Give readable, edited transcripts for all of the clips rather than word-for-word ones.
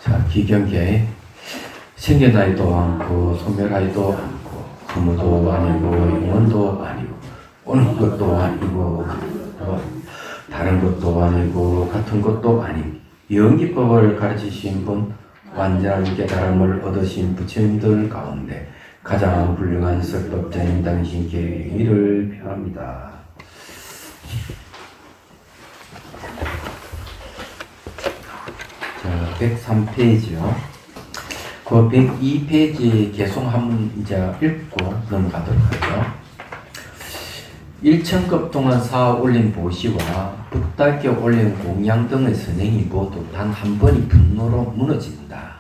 자, 기경계 생겨나이도 않고 소멸하이도 않고 부모도 아니고 영혼도 아니고 오는 것도 아니고 다른 것도 아니고 같은 것도 아니고 영기법을 가르치신 분, 완전한 깨달음을 얻으신 부처님들 가운데 가장 훌륭한 설법자인 당신께 의를 표합니다. 자, 103페이지요. 그 102페이지 계속 한번 이제 읽고 넘어가도록 하죠. 1천급 동안 쌓아 올린 보시와 붓닦여 올린 공양 등의 선행이 모두 단 한 번이 분노로 무너진다.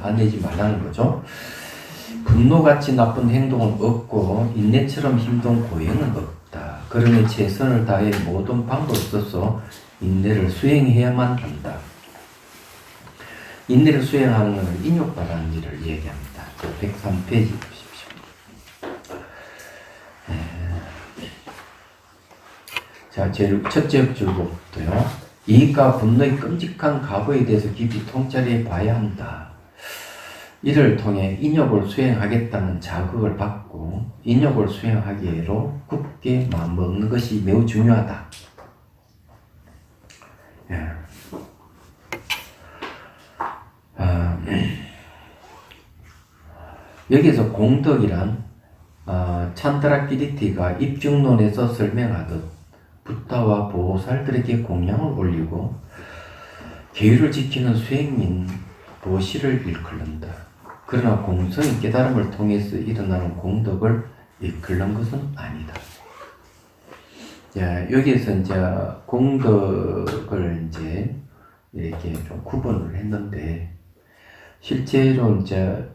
화내지 말라는 거죠. 분노같이 나쁜 행동은 없고 인내처럼 힘든 고행은 없다. 그러니 최선을 다해 모든 방법을 써서 인내를 수행해야만 한다. 인내를 수행하는 것은 인욕바라는 일을 얘기합니다. 103페이지 보십시오. 자, 제일 첫째 줄부터요. 이익과 분노의 끔찍한 과거에 대해서 깊이 통찰해 봐야 한다. 이를 통해 인욕을 수행하겠다는 자극을 받고 인욕을 수행하기로 굳게 마음먹는 것이 매우 중요하다. 여기서 공덕이란 찬드라키리티가 입증론에서 설명하듯 부타와 보살들에게 공양을 올리고 계율을 지키는 수행인 보시를 일컬는다. 그러나 공성의 깨달음을 통해서 일어나는 공덕을 일컬는 것은 아니다. 자, 여기에서 이제 공덕을 이제 이렇게 좀 구분을 했는데 실제로 이제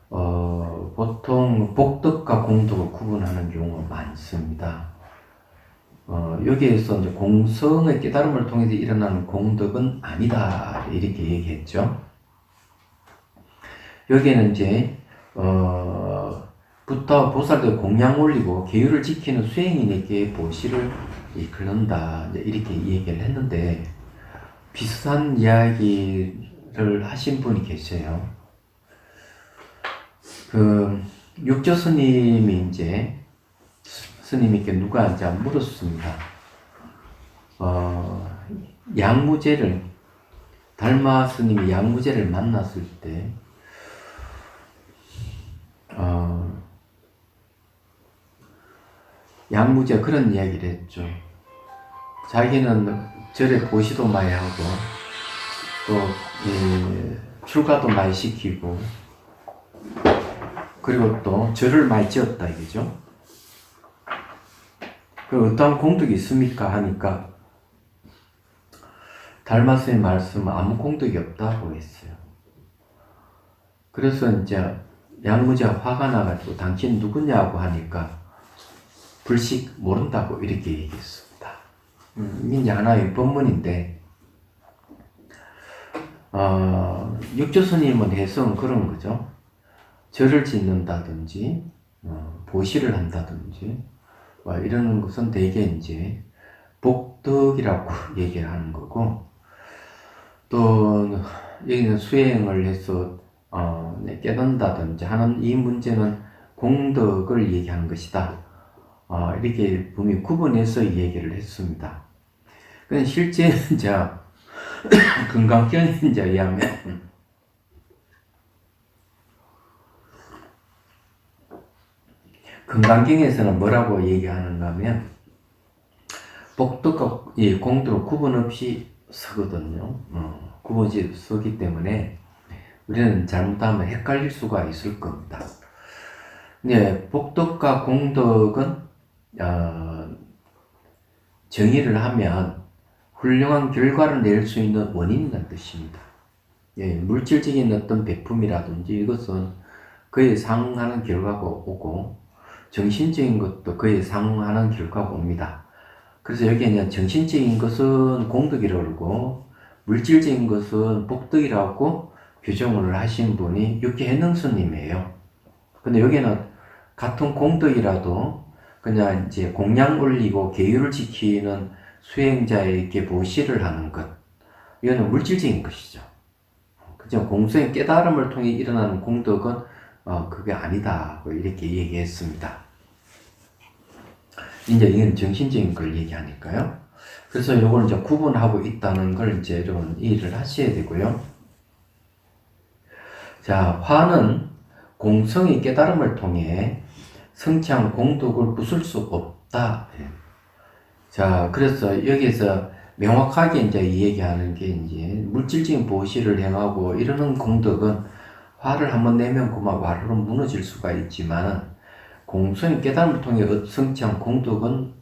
보통 복덕과 공덕을 구분하는 경우가 많습니다. 여기에서 이제 공성의 깨달음을 통해서 일어나는 공덕은 아니다 이렇게 얘기했죠. 여기에는 이제 부타와 보살들 공양 올리고 계율을 지키는 수행인에게 보시를 이끌는다 이렇게 얘기를 했는데 비슷한 이야기를 하신 분이 계세요. 그 육조 스님이 이제 스님에게 누가 이제 물었습니다. 양무제를 달마 스님이 양무제를 만났을 때 양무제 그런 이야기를 했죠. 자기는 절에 보시도 많이 하고 또 출가도 많이 시키고 그리고 또 절을 많이 지었다 이거죠. 그 어떠한 공덕이 있습니까 하니까 달마 스님 말씀은 아무 공덕이 없다고 했어요. 그래서 이제 양무제가 화가 나가지고 당신 누구냐고 하니까 불식 모른다고 이렇게 얘기했습니다. 이제 하나의 법문인데 육조 스님은 해석은 그런 거죠. 절을 짓는다든지 보시를 한다든지 이런 것은 대개 이제 복덕이라고 얘기를 하는 거고 또 여기는 수행을 해서 깨닫는다든지 하는 이 문제는 공덕을 얘기하는 것이다. 이렇게 분명히 구분해서 얘기를 했습니다. 근데 실제 이제 금강경에 의하면 금강경에서는 뭐라고 얘기하는가 하면 복덕과 공덕을 구분 없이 서거든요. 구분 없이 서기 때문에 우리는 잘못하면 헷갈릴 수가 있을 겁니다. 근데 복덕과 공덕은 정의를 하면 훌륭한 결과를 낼 수 있는 원인이라는 뜻입니다. 물질적인 어떤 배품이라든지 이것은 그에 상응하는 결과가 오고 정신적인 것도 그에 상응하는 결과가 옵니다. 그래서 여기에는 정신적인 것은 공덕이라고 그러고 물질적인 것은 복덕이라고 규정을 하신 분이 육계해능 스님이에요. 근데 여기는 같은 공덕이라도 그냥 이제 공양 올리고 계율을 지키는 수행자에게 보시를 하는 것, 이거는 물질적인 것이죠. 그죠? 공소의 깨달음을 통해 일어나는 공덕은 그게 아니다. 이렇게 얘기했습니다. 이제 이건 정신적인 걸 얘기하니까요. 그래서 이걸 이제 구분하고 있다는 걸 이제 여러분 이해를 하셔야 되고요. 자, 화는 공성의 깨달음을 통해 성취한 공덕을 부술 수 없다. 자, 그래서 여기서 명확하게 이제 이 얘기하는 게 이제 물질적인 보시를 행하고 이러는 공덕은 화를 한번 내면 그만 와르르 무너질 수가 있지만 공성의 깨달음을 통해 성취한 공덕은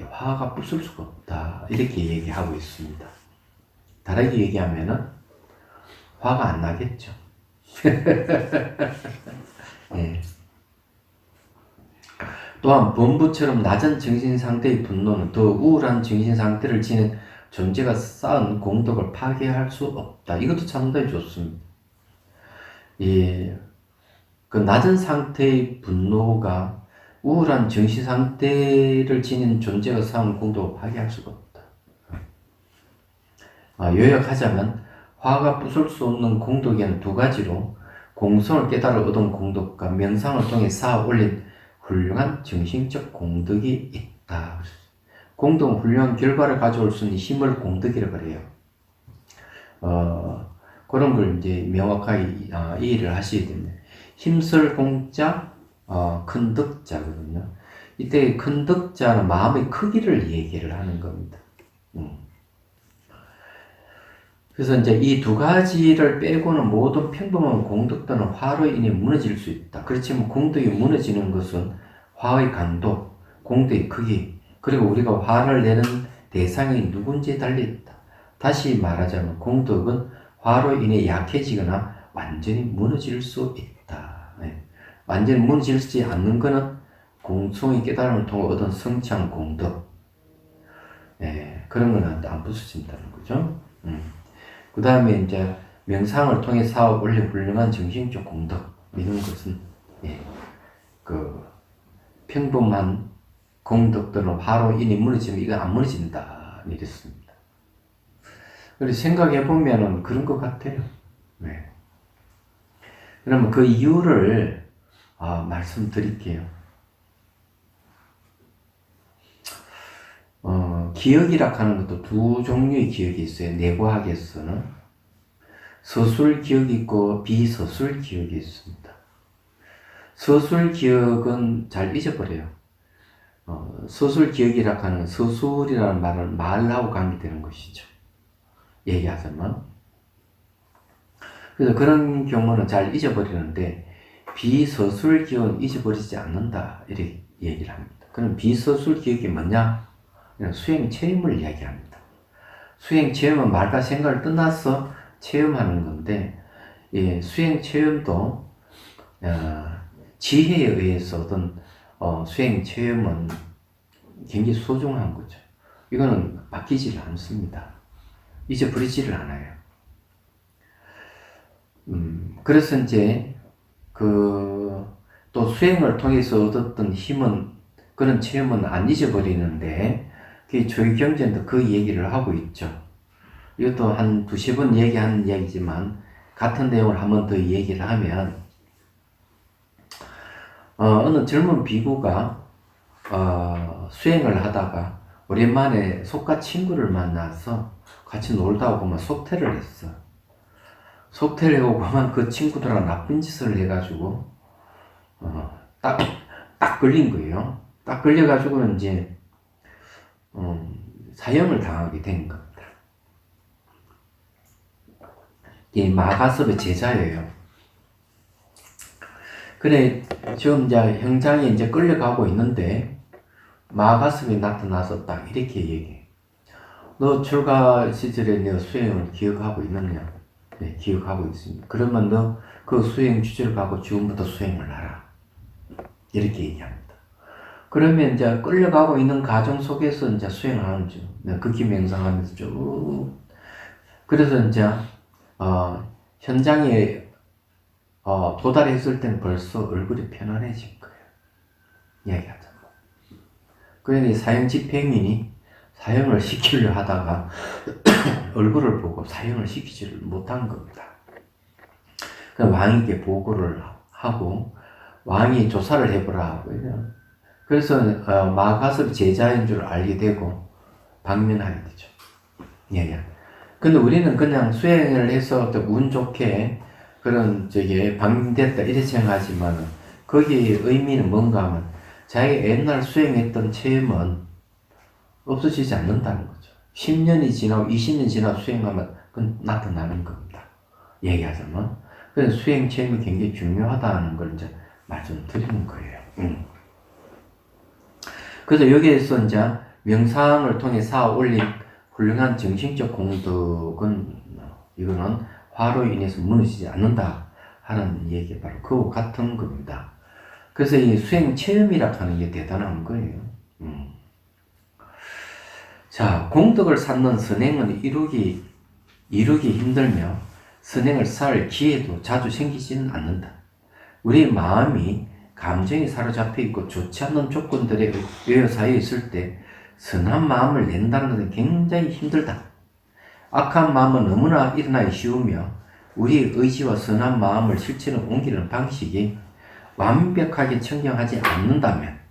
화가 부술 수가 없다. 이렇게 얘기하고 있습니다. 다르게 얘기하면은 화가 안 나겠죠. 예. 또한 범부처럼 낮은 정신상태의 분노는 더 우울한 정신상태를 지닌 존재가 쌓은 공덕을 파괴할 수 없다. 이것도 상당히 좋습니다. 예. 그 낮은 상태의 분노가 우울한 정신상태를 지닌 존재가 쌓은 공덕을 파괴할 수가 없다. 요약하자면 화가 부술 수 없는 공덕에는 두 가지로 공성을 깨달아 얻은 공덕과 명상을 통해 쌓아 올린 훌륭한 정신적 공덕이 있다. 공덕은 훌륭한 결과를 가져올 수 있는 힘을 공덕이라고 그래요. 그런 걸 이제 명확하게 이해를 하셔야 됩니다. 힘쓸 공자, 큰 덕자거든요. 이때 큰 덕자는 마음의 크기를 얘기를 하는 겁니다. 그래서 이제 이 두 가지를 빼고는 모든 평범한 공덕들은 화로 인해 무너질 수 있다. 그렇지만 공덕이 무너지는 것은 화의 강도, 공덕의 크기, 그리고 우리가 화를 내는 대상이 누군지에 달려있다. 다시 말하자면 공덕은 화로 인해 약해지거나 완전히 무너질 수 있다. 완전히 무너지지 않는 것은 공성의 깨달음을 통해 얻은 성취한 공덕. 그런 건 안 부서진다는 거죠. 그 다음에 이제 명상을 통해 쌓아 올린 훌륭한 정신적 공덕 이런 것은 그 평범한 공덕들은 화로 인해 무너지면 이거 안 무너진다 이랬습니다. 그래서 생각해 보면은 그런 것 같아요. 그러면 그 이유를 말씀드릴게요. 기억이라 하는 것도 두 종류의 기억이 있어요. 내과학에서는 서술 기억이 있고 비서술 기억이 있습니다. 서술 기억은 잘 잊어버려요. 서술 기억이라 하는 서술이라는 말은 말하고 관계되는 것이죠. 얘기하자면. 그래서 그런 경우는 잘 잊어버리는데 비서술 기억은 잊어버리지 않는다 이렇게 얘기를 합니다. 그럼 비서술 기억이 뭐냐? 수행 체험을 이야기합니다. 수행 체험은 말과 생각을 떠나서 체험하는 건데, 수행 체험도 지혜에 의해서 얻은 수행 체험은 굉장히 소중한 거죠. 이거는 바뀌지를 않습니다. 잊어버리지를 않아요. 그래서 이제 또 수행을 통해서 얻었던 힘은 그런 체험은 안 잊어버리는데 조기 경전도 그 얘기를 하고 있죠. 이것도 한 두세 번 얘기하는 이야기지만 같은 내용을 한 번 더 얘기를 하면 어느 젊은 비구가 수행을 하다가 오랜만에 속가 친구를 만나서 같이 놀다 오고만 속태를 했어. 속태를 해오고만 그 친구들하고 나쁜 짓을 해가지고 딱 걸린 거예요. 딱 걸려가지고 이제 사형을 당하게 된 겁니다. 이 마가섭의 제자예요. 그래 지금 이제 형장이 이제 끌려가고 있는데 마가섭이 나타나서 딱 이렇게 얘기해. 너 출가 시절에 내 수행을 기억하고 있느냐? 네, 기억하고 있습니다. 그러면 너 그 수행 주제를 갖고 지금부터 수행을 하라. 이렇게 얘기합니다. 그러면 이제 끌려가고 있는 과정 속에서 이제 수행을 하는 중. 극기 명상하면서 쭉. 그래서 이제, 현장에, 도달했을 때는 벌써 얼굴이 편안해진 거예요. 이야기하자면. 그러니 사형 집행인이 사형을 시키려 하다가 얼굴을 보고 사형을 시키지를 못한 겁니다. 왕에게 보고를 하고 왕이 조사를 해보라. 그래서 마가섭 제자인 줄 알게 되고 방면하게 되죠. 예. 근데 우리는 그냥 수행을 해서 운 좋게 그런 방면됐다 이렇게 생각하지만 거기에 의미는 뭔가 하면 자기가 옛날 수행했던 체험은 없어지지 않는다는 거죠. 10년이 지나고 20년 지나고 수행하면 그건 나타나는 겁니다. 얘기하자면. 그래서 수행 체험이 굉장히 중요하다는 걸 이제 말씀드리는 거예요. 그래서 여기에서 이제 명상을 통해 쌓아 올린 훌륭한 정신적 공덕은 이거는 화로 인해서 무너지지 않는다 하는 얘기 바로 그와 같은 겁니다. 그래서 이 수행 체험이라 하는 게 대단한 거예요. 자, 공덕을 쌓는 선행은 이루기 힘들며 선행을 쌓을 기회도 자주 생기지는 않는다. 우리 마음이 감정이 사로잡혀 있고 좋지 않는 조건들에 의여 있을 때 선한 마음을 낸다는 것은 굉장히 힘들다. 악한 마음은 너무나 일어나기 쉬우며 우리의 의지와 선한 마음을 실천에 옮기는 방식이 완벽하게 청정하지 않는다면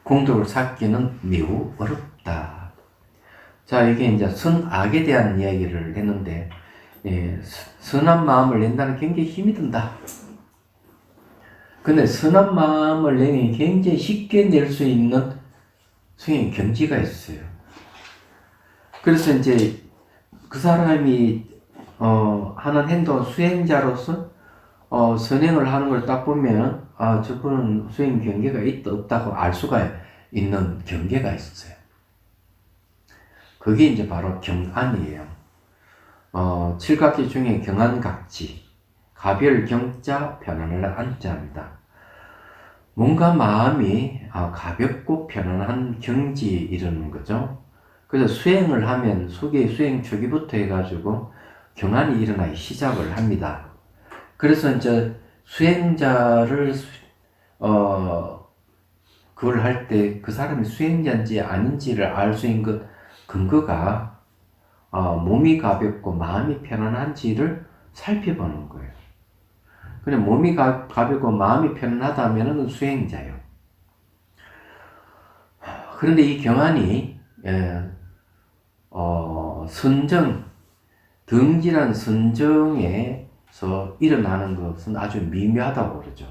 공덕을 쌓기는 매우 어렵다. 자, 이게 이제 선악에 대한 이야기를 했는데 선한 마음을 낸다는 굉장히 힘이 든다. 근데 선한 마음을 내면 굉장히 쉽게 낼 수 있는 수행 경지가 있어요. 그래서 이제 그 사람이 하는 행동 수행자로서 선행을 하는 걸 딱 보면 저분은 수행 경계가 있다 없다고 알 수가 있는 경계가 있어요. 그게 이제 바로 경안이에요. 칠각지 중에 경안각지, 가별 경자, 편안할 안자입니다. 뭔가 마음이 가볍고 편안한 경지에 이르는 거죠. 그래서 수행을 하면 수행 초기부터 해가지고 경안이 일어나기 시작을 합니다. 그래서 이제 수행자를 그걸 할 때 그 사람이 수행자인지 아닌지를 알 수 있는 그 근거가 몸이 가볍고 마음이 편안한지를 살펴보는 거예요. 근데 몸이 가볍고 마음이 편안하다면 수행자예요. 그런데 이 경안이 선정, 등질한 선정에서 일어나는 것은 아주 미묘하다고 그러죠.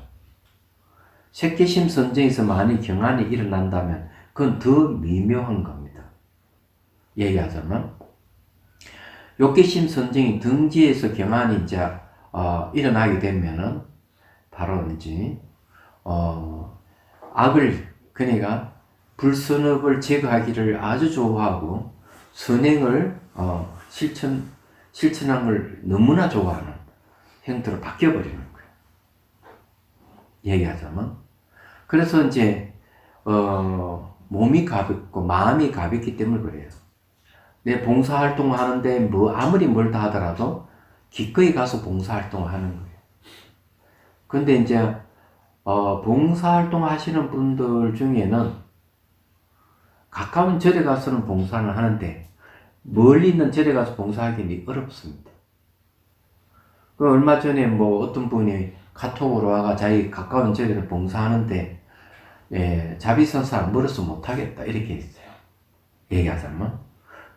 색계심 선정에서 만약 경안이 일어난다면 그건 더 미묘한 겁니다. 얘기하자면 욕계심 선정이 등지에서 경안이 이제 일어나게 되면은 바로 이제 악을 그러니까 불선업을 제거하기를 아주 좋아하고 선행을 실천한 걸 너무나 좋아하는 형태로 바뀌어버리는 거예요. 얘기하자면 그래서 이제 몸이 가볍고 마음이 가볍기 때문에 그래요. 내 봉사활동을 하는데 아무리 멀다 하더라도 기꺼이 가서 봉사활동을 하는 거예요. 근데 이제 봉사활동 하시는 분들 중에는 가까운 절에 가서는 봉사를 하는데 멀리 있는 절에 가서 봉사하기는 어렵습니다. 얼마 전에 어떤 분이 카톡으로 와가 자기 가까운 절에 봉사하는데 자비선사 멀어서 못하겠다 이렇게 했어요. 얘기하자면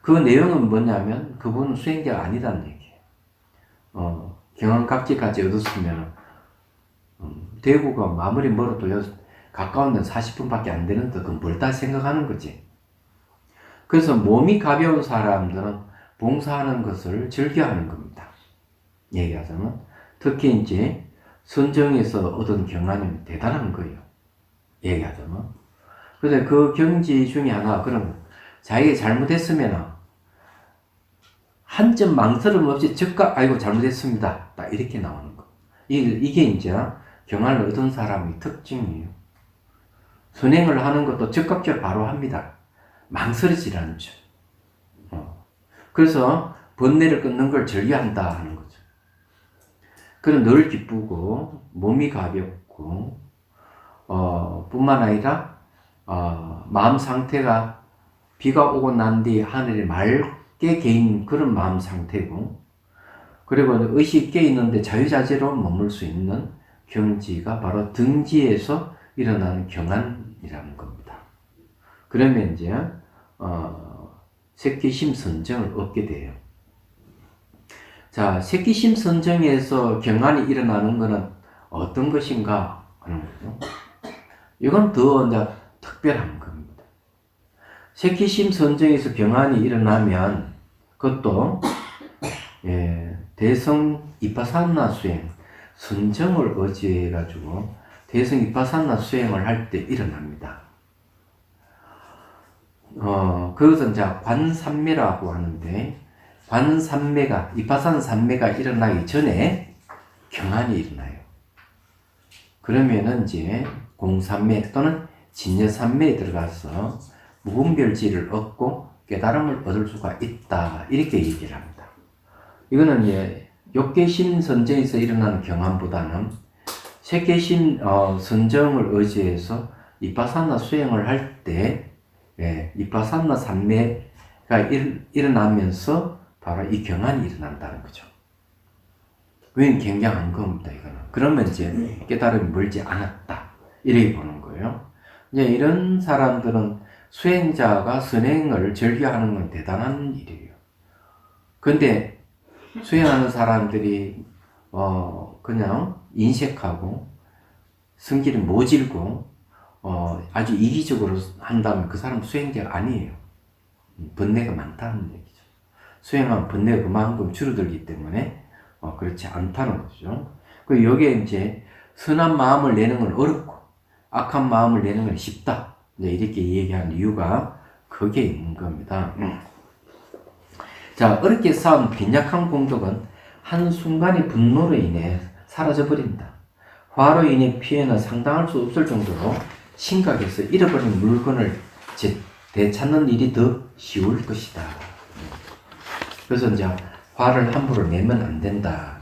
그 내용은 뭐냐면 그분은 수행자가 아니라는 얘기예요. 경안각지까지 얻었으면 대구가 아무리 멀어도 가까운 데는 40분밖에 안 되는데 그건 멀다 생각하는 거지. 그래서 몸이 가벼운 사람들은 봉사하는 것을 즐겨하는 겁니다. 얘기하자면 특히 이제 선정에서 얻은 경안은 대단한 거예요. 얘기하자면 그래서 그 경지 중에 하나 그런 자기가 잘못했으면 한 점 망설임 없이 즉각 아이고 잘못했습니다. 딱 이렇게 나오는 거. 이게 이제 경안을 얻은 사람의 특징이에요. 선행을 하는 것도 즉각적으로 바로 합니다. 망설이지 않죠. 그래서 번뇌를 끊는 걸 즐겨한다 하는 거죠. 그는 늘 기쁘고 몸이 가볍고 뿐만 아니라 마음 상태가 비가 오고 난 뒤 하늘이 맑게 개인 그런 마음 상태고, 그리고 의식이 깨 있는데 자유자재로 머물 수 있는 경지가 바로 등지에서 일어나는 경안이라는 겁니다. 그러면 이제 새끼심 선정을 얻게 돼요. 자, 새끼심 선정에서 경안이 일어나는 것은 어떤 것인가 하는 거죠. 이건 더 이제 특별한 겁니다. 새끼심 선정에서 경안이 일어나면 그것도 대성 이파사나 수행, 선정을 의지해가지고 대성 이파사나 수행을 할 때 일어납니다. 그것은 자 관삼매라고 하는데, 관삼매가 이파산 삼매가 일어나기 전에 경안이 일어나요. 그러면은 이제 공삼매 또는 진여삼매에 들어가서 무분별지를 얻고 깨달음을 얻을 수가 있다, 이렇게 얘기를 합니다. 이거는 이제 욕계심 선정에서 일어나는 경안보다는 색계심 선정을 의지해서 이파사나 수행을 할 때 이파사나 삼매가 일어나면서 바로 이 경안이 일어난다는 거죠. 그건 굉장한 겁니다, 이거는. 그러면 이제 깨달음이 멀지 않았다, 이렇게 보는 거예요. 이제 이런 사람들은 수행자가 선행을 즐겨하는 건 대단한 일이에요. 근데 수행하는 사람들이 그냥 인색하고 성질이 모질고 아주 이기적으로 한다면 그 사람 수행자가 아니에요. 번뇌가 많다는 얘기죠. 수행하면 번뇌가 그만큼 줄어들기 때문에 그렇지 않다는 거죠. 그 여기에 이제 선한 마음을 내는 건 어렵고 악한 마음을 내는 건 쉽다, 이제 이렇게 얘기하는 이유가 그게 있는 겁니다. 자, 어렵게 쌓은 빈약한 공덕은 한순간의 분노로 인해 사라져버린다. 화로 인해 피해는 상당할 수 없을 정도로 심각해서 잃어버린 물건을 되찾는 일이 더 쉬울 것이다. 그래서 이제 화를 함부로 내면 안 된다.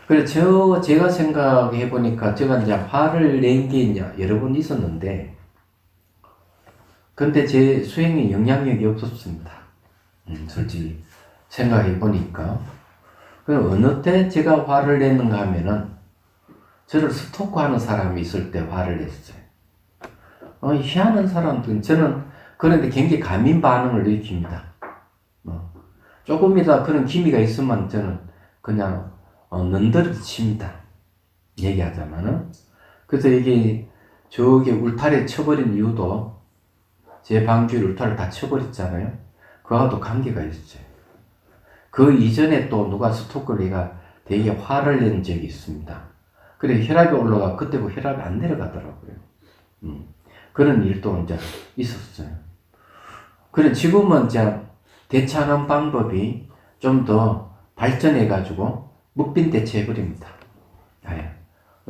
그래서 제가 생각해 보니까 제가 이제 화를 낸 게 이제 여러 번 있었는데, 근데 제 수행에 영향력이 없었습니다. 솔직히 생각해 보니까. 어느 때 제가 화를 냈는가 하면은 저를 스토커하는 사람이 있을 때 화를 냈어요. 희한한 사람들, 저는 그런데 굉장히 감민 반응을 일으킵니다. 조금이다 그런 기미가 있으면 저는 그냥 는더리 칩니다, 얘기하자면은. 그래서 이게 저기 울타리에 쳐버린 이유도 제 방주에 울타리를 다 쳐버렸잖아요. 그와도 관계가 있어요. 그 이전에 또 누가 스토커를 얘가 되게 화를 낸 적이 있습니다. 그래 혈압이 올라가 그때 뭐 혈압이 안 내려가더라고요. 그런 일도 이제 있었어요. 그래 지금은 이제 대처하는 방법이 좀 더 발전해가지고 묵빈 대처해버립니다.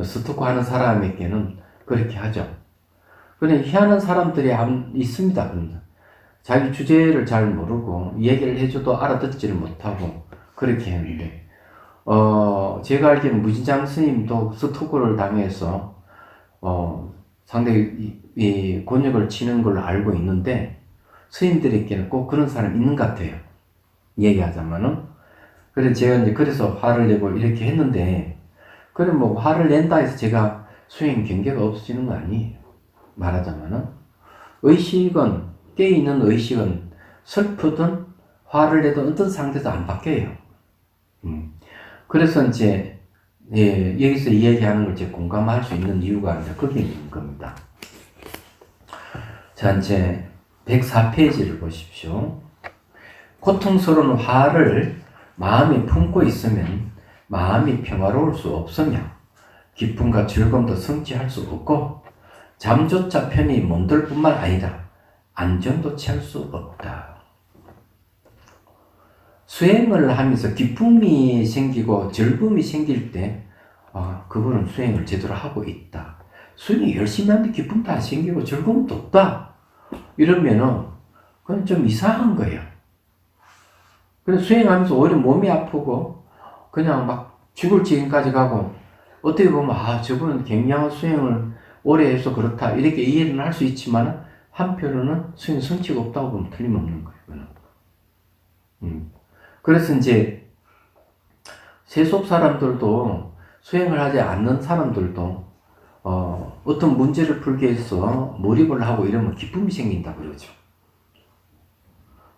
스토커 하는 사람에게는 그렇게 하죠. 그런데 희한한 사람들이 있습니다. 자기 주제를 잘 모르고 얘기를 해줘도 알아듣지를 못하고 그렇게 했는데, 제가 알기로는 무진장 스님도 스토커를 당해서 상당히 이 곤욕을 치는 걸로 알고 있는데, 스님들에게는 꼭 그런 사람이 있는 것 같아요, 얘기하자면은. 그래서 제가 이제 그래서 화를 내고 이렇게 했는데, 그래 뭐 화를 낸다 해서 제가 수행 경계가 없어지는 거 아니에요, 말하자면은. 의식은, 깨있는 의식은 슬프든 화를 내든 어떤 상태도 안 바뀌어요. 그래서 이제 여기서 이야기하는 걸 이제 공감할 수 있는 이유가 이제 거기에 있는 겁니다. 자, 이제 104페이지를 보십시오. 고통스러운 화를 마음에 품고 있으면 마음이 평화로울 수 없으며 기쁨과 즐거움도 성취할 수 없고 잠조차 편히 못 들 뿐만 아니라 안정도 취할 수 없다. 수행을 하면서 기쁨이 생기고 즐거움이 생길 때 그분은 수행을 제대로 하고 있다. 수행이 열심히 하는데 기쁨도 안 생기고 즐거움도 없다, 이러면은 그건 좀 이상한 거예요. 그래서 수행하면서 오히려 몸이 아프고 그냥 막 죽을 지경까지 가고, 어떻게 보면 저분은 굉장한 수행을 오래 해서 그렇다, 이렇게 이해는 할 수 있지만 한편으로는 수행 성취가 없다고 보면 틀림없는 거예요. 그래서 이제 세속 사람들도 수행을 하지 않는 사람들도 어떤 문제를 풀기 위해서 몰입을 하고 이러면 기쁨이 생긴다 그러죠.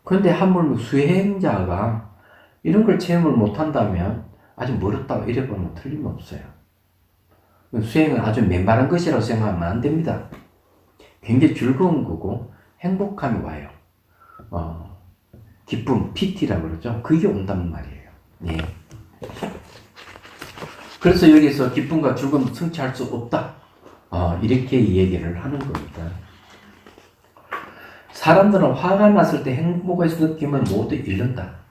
그런데 하물며 수행자가 이런 걸 체험을 못한다면 아직 멀었다 이래보면 틀림없어요. 수행은 아주 맨발한 것이라고 생각하면 안 됩니다. 굉장히 즐거운 거고 행복함이 와요. 기쁨, 피티라고 그러죠. 그게 온단 말이에요. 예. 그래서 여기서 기쁨과 즐거움 성취할 수 없다. 이렇게 이 얘기를 하는 겁니다. 사람들은 화가 났을 때 행복에서 느낌을 모두 잃는다.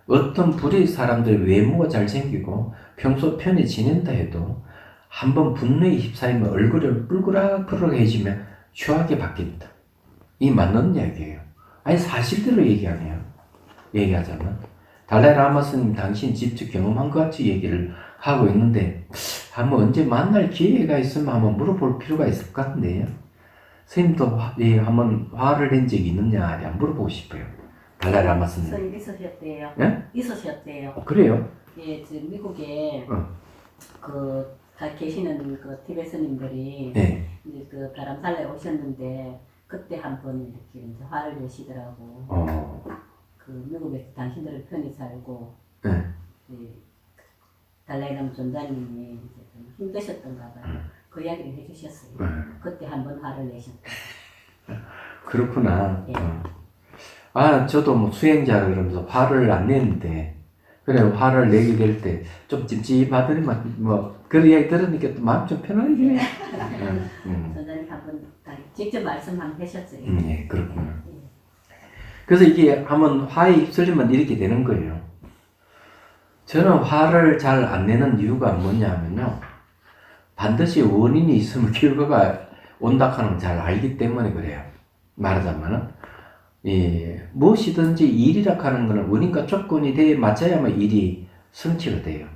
어떤 불의 사람들의 외모가 잘생기고 평소 편히 지낸다 해도 한번 분노에 휩싸이면 얼굴을 뿔그락뿔그락해지며 추하게 바뀐다. 이 맞는 이야기예요. 아니 사실대로 얘기하자면 달라이 라마 스님 당신 직접 경험한 것 같이 얘기를 하고 있는데 한번 언제 만날 기회가 있으면 한번 물어볼 필요가 있을 것 같은데요. 스님도 한번 화를 낸 적이 있느냐 한번 물어보고 싶어요. 달라이 라마 스님. 스님 있으셨대요. 예? 있으셨대요. 그래요? 예, 지금 미국에 다 계시는 그 티베트 스님들이 네. 이제 그 바람살레 오셨는데 그때 한번 이렇게 이제 화를 내시더라고. 그 미국에 당신들을 편히 살고 네. 달라이라마 존자님이 이제 좀 힘드셨던가 봐요. 그 이야기를 해주셨어요. 그때 한번 화를 내셨다. 그렇구나. 예. 저도 뭐 수행자라 그러면서 화를 안 내는데 그래 화를 내게 될 때 좀 찜찜하더니만 뭐 그런 이야기 들으니까 또 마음 좀 편안해지네. 존자님 한번 직접 말씀 한번 하셨어요. 예, 그렇구나. 그래서 이게 한번 화에 휩쓸리면 이렇게 되는 거예요. 저는 화를 잘 안 내는 이유가 뭐냐면요. 반드시 원인이 있으면 결과가 온다 하는 걸 잘 알기 때문에 그래요. 말하자면은, 무엇이든지 일이라 하는 것은 원인과 조건이 맞아야만 일이 성취가 돼요.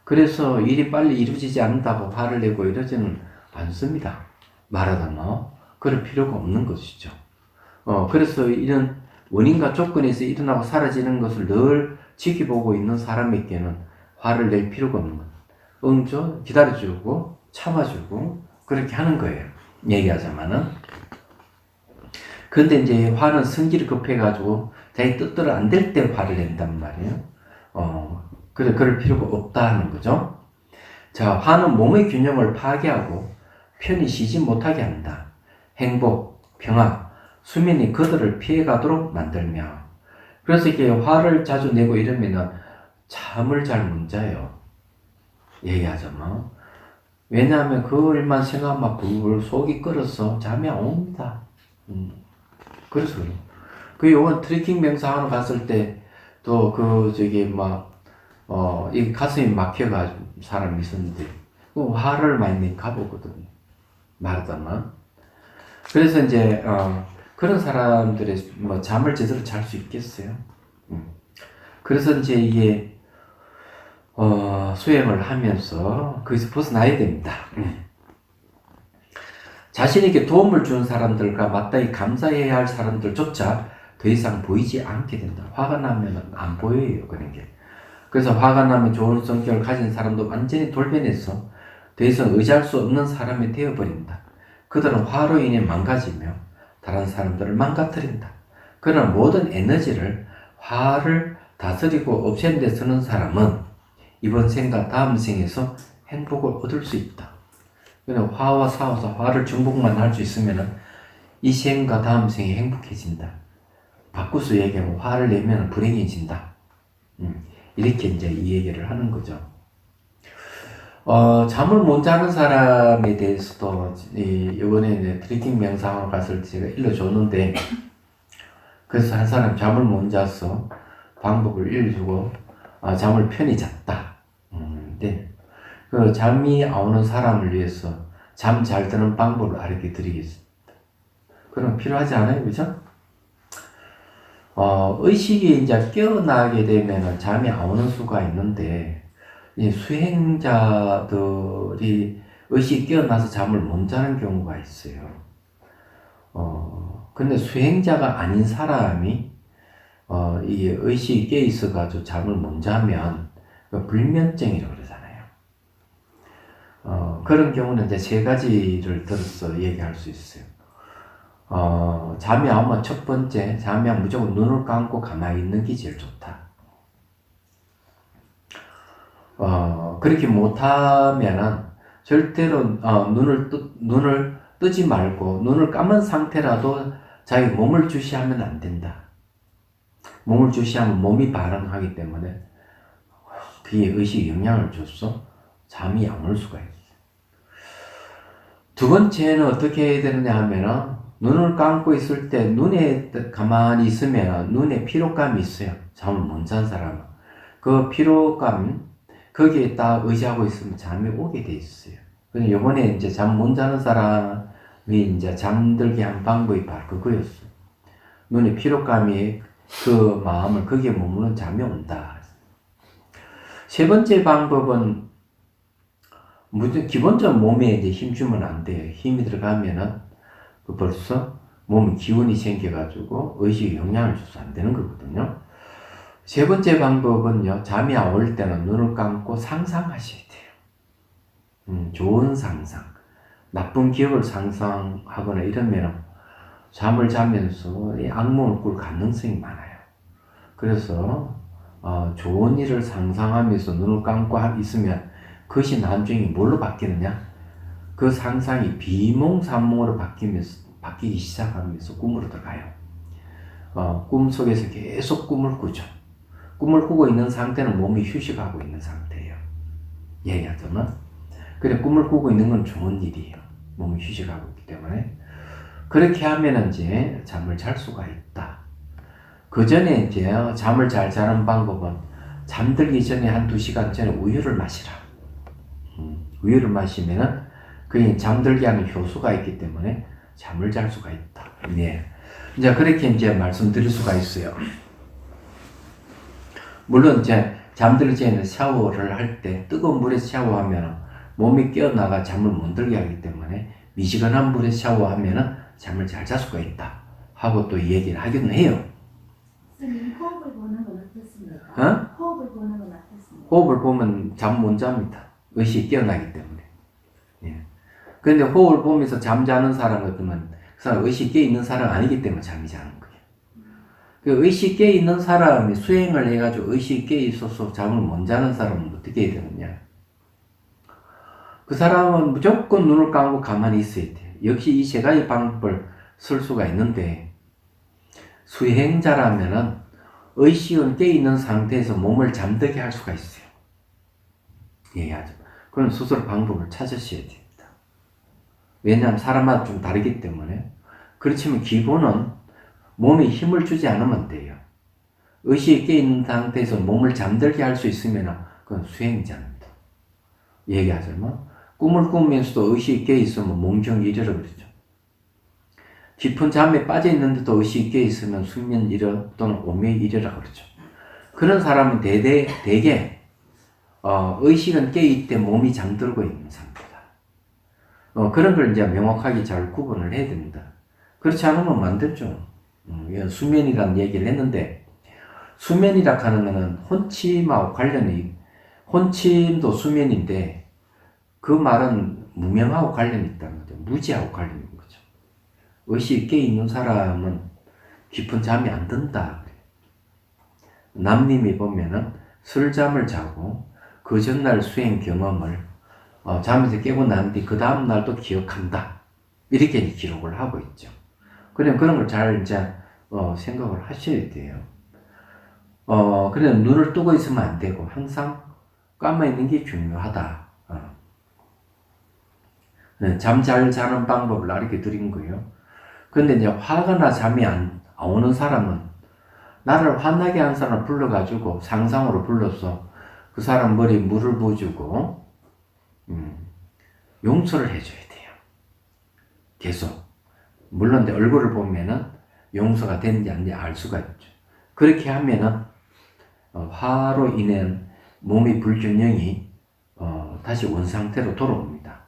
그래서 일이 빨리 이루어지지 않는다고 화를 내고 이러지는 않습니다. 말하자면, 그럴 필요가 없는 것이죠. 그래서 이런 원인과 조건에서 일어나고 사라지는 것을 늘 지켜보고 있는 사람에게는 화를 낼 필요가 없는 것. 응조, 기다려주고, 참아주고, 그렇게 하는 거예요. 얘기하자면은. 근데 이제 화는 성질이 급해가지고, 자기 뜻대로 안 될 때 화를 낸단 말이에요. 그럴 필요가 없다는 거죠. 자, 화는 몸의 균형을 파괴하고, 편히 쉬지 못하게 한다. 행복, 평화, 수면이 그들을 피해가도록 만들며, 그래서 이렇게 화를 자주 내고 이러면은 잠을 잘 못 자요. 얘기하자면. 왜냐하면 그 일만 생각하면 불 속이 끓어서 잠이 안 옵니다. 그래서 그래요. 요번 트레킹 명상하러 갔을 때, 또 이 가슴이 막혀가지고 사람이 있었는데, 화를 많이 가보거든요. 말하자면. 그래서 이제, 그런 사람들의 잠을 제대로 잘 수 있겠어요. 그래서 이제 이게 수행을 하면서 거기서 벗어나야 됩니다. 자신에게 도움을 준 사람들과 마땅히 감사해야 할 사람들조차 더 이상 보이지 않게 된다. 화가 나면 안 보여요, 그런 게. 그래서 화가 나면 좋은 성격을 가진 사람도 완전히 돌변해서 더 이상 의지할 수 없는 사람이 되어버린다. 그들은 화로 인해 망가지며 다른 사람들을 망가뜨린다. 그러나 모든 에너지를 화를 다스리고 없애는 데 쓰는 사람은 이번 생과 다음 생에서 행복을 얻을 수 있다. 그냥 화와 싸워서 화를 증폭만 할 수 있으면 이 생과 다음 생이 행복해진다. 바꾸서 얘기하면 화를 내면 불행해진다. 이렇게 이제 이 얘기를 하는 거죠. 잠을 못 자는 사람에 대해서도 이번에 트레킹 명상을 갔을 때 제가 일러줬는데, 그래서 한 사람 잠을 못 자서 방법을 일러주고 잠을 편히 잤다. 네. 그 잠이 안 오는 사람을 위해서 잠 잘 드는 방법을 알려 드리겠습니다. 그럼 필요하지 않아요, 그죠? 의식이 이제 깨어나게 되면 잠이 안 오는 수가 있는데, 이 수행자들이 의식이 깨어나서 잠을 못 자는 경우가 있어요. 근데 수행자가 아닌 사람이 이게 의식이 깨 있어가지고 잠을 못 자면 불면증이라고 그러잖아요. 그런 경우는 이제 세 가지를 들어서 얘기할 수 있어요. 잠이 안 오면 첫 번째, 잠이 안 무조건 눈을 감고 가만히 있는 게 제일 좋다. 그렇게 못하면은 절대로 눈을 뜨지 말고 눈을 감은 상태라도 자기 몸을 주시하면 안 된다. 몸을 주시하면 몸이 반응하기 때문에 그게 의식에 영향을 줘서 잠이 안 올 수가 있어요. 두 번째는 어떻게 해야 되느냐 하면은 눈을 감고 있을 때 눈에 가만히 있으면 눈에 피로감이 있어요. 잠을 못 잔 사람은. 그 피로감 거기에 딱 의지하고 있으면 잠이 오게 돼 있어요. 근데 요번에 이제 잠 못 자는 사람이 이제 잠들게 한 방법이 바로 그거였어요. 눈에 피로감이 그 마음을 거기에 머무는 잠이 온다. 세 번째 방법은 기본적으로 몸에 이제 힘 주면 안 돼요. 힘이 들어가면은 벌써 몸에 기운이 생겨가지고 의식에 영향을 줘서 안 되는 거거든요. 세 번째 방법은요, 잠이 안 올 때는 눈을 감고 상상하셔야 돼요. 좋은 상상. 나쁜 기억을 상상하거나 이러면 잠을 자면서 악몽을 꿀 가능성이 많아요. 그래서 좋은 일을 상상하면서 눈을 감고 있으면 그것이 나중에 뭘로 바뀌느냐? 그 상상이 비몽사몽으로 바뀌기 시작하면서 꿈으로 들어가요. 꿈속에서 계속 꿈을 꾸죠. 꿈을 꾸고 있는 상태는 몸이 휴식하고 있는 상태예요. 얘기하자면. 그래, 꿈을 꾸고 있는 건 좋은 일이에요. 몸이 휴식하고 있기 때문에. 그렇게 하면 이제 잠을 잘 수가 있다. 그 전에 이제 잠을 잘 자는 방법은 잠들기 전에 한 2시간 전에 우유를 마시라. 우유를 마시면은 그게 잠들게 하는 효소가 있기 때문에 잠을 잘 수가 있다. 네. 이제 그렇게 이제 말씀드릴 수가 있어요. 물론 이제 잠들기 전에 샤워를 할 때 뜨거운 물에서 샤워하면 몸이 깨어나가 잠을 못 들게 하기 때문에 미지근한 물에서 샤워하면 잠을 잘 잘 수가 있다 하고 또 얘기를 하기는 해요. 선생님, 호흡을 보는 건 어떻습니까? 호흡을 보는 건 어떻습니까? 호흡을 보면 잠 못 잡니다. 의식이 깨어나기 때문에. 예. 그런데 호흡을 보면서 잠자는 사람 같으면 그 사람 의식이 깨 있는 사람 아니기 때문에 잠이 자는 거예요. 그 의식이 깨 있는 사람이 수행을 해가지고 의식이 깨 있어서 잠을 못 자는 사람은 어떻게 해야 되느냐? 그 사람은 무조건 눈을 감고 가만히 있어야 돼요. 역시 이 세 가지 방법을 쓸 수가 있는데 수행자라면은 의식은 깨 있는 상태에서 몸을 잠들게 할 수가 있어요. 얘기하죠. 그럼 스스로 방법을 찾으셔야 됩니다. 왜냐하면 사람마다 좀 다르기 때문에. 그렇지만 기본은 몸에 힘을 주지 않으면 돼요. 의식이 깨 있는 상태에서 몸을 잠들게 할 수 있으면 그건 수행자입니다. 얘기하자면 꿈을 꾸면서도 의식이 깨 있으면 몽경이래라 그러죠. 깊은 잠에 빠져 있는데도 의식이 깨 있으면 숙면이래 또는 오매이래라 그러죠. 그런 사람은 대개 의식은 깨 있되 몸이 잠들고 있는 상태다. 그런 걸 이제 명확하게 잘 구분을 해야 됩니다. 그렇지 않으면 안 되죠. 수면이라는 얘기를 했는데 수면이라 하는 것은 혼침하고 관련이 혼침도 수면인데 그 말은 무명하고 관련이 있다는 거죠. 무지하고 관련이 있는 거죠. 의식이 깨 있는 사람은 깊은 잠이 안 든다. 남님이 보면은 술잠을 자고 그 전날 수행 경험을 잠에서 깨고 난 뒤 그 다음 날도 기억한다. 이렇게 기록을 하고 있죠. 그냥 그런 걸 잘 이제 생각을 하셔야 돼요. 그냥 눈을 뜨고 있으면 안 되고 항상 감아 있는 게 중요하다. 잠 잘 자는 방법을 알려 드린 거예요. 근데 이제 화가 나 잠이 안 오는 사람은 나를 화나게 한 사람을 불러가지고 상상으로 불러서 그 사람 머리에 물을 부어주고 용서를 해줘야 돼요. 계속. 물론 내 얼굴을 보면은 용서가 됐는지 안 됐는지 알 수가 있죠. 그렇게 하면은 화로 인한 몸의 불균형이 다시 원상태로 돌아옵니다.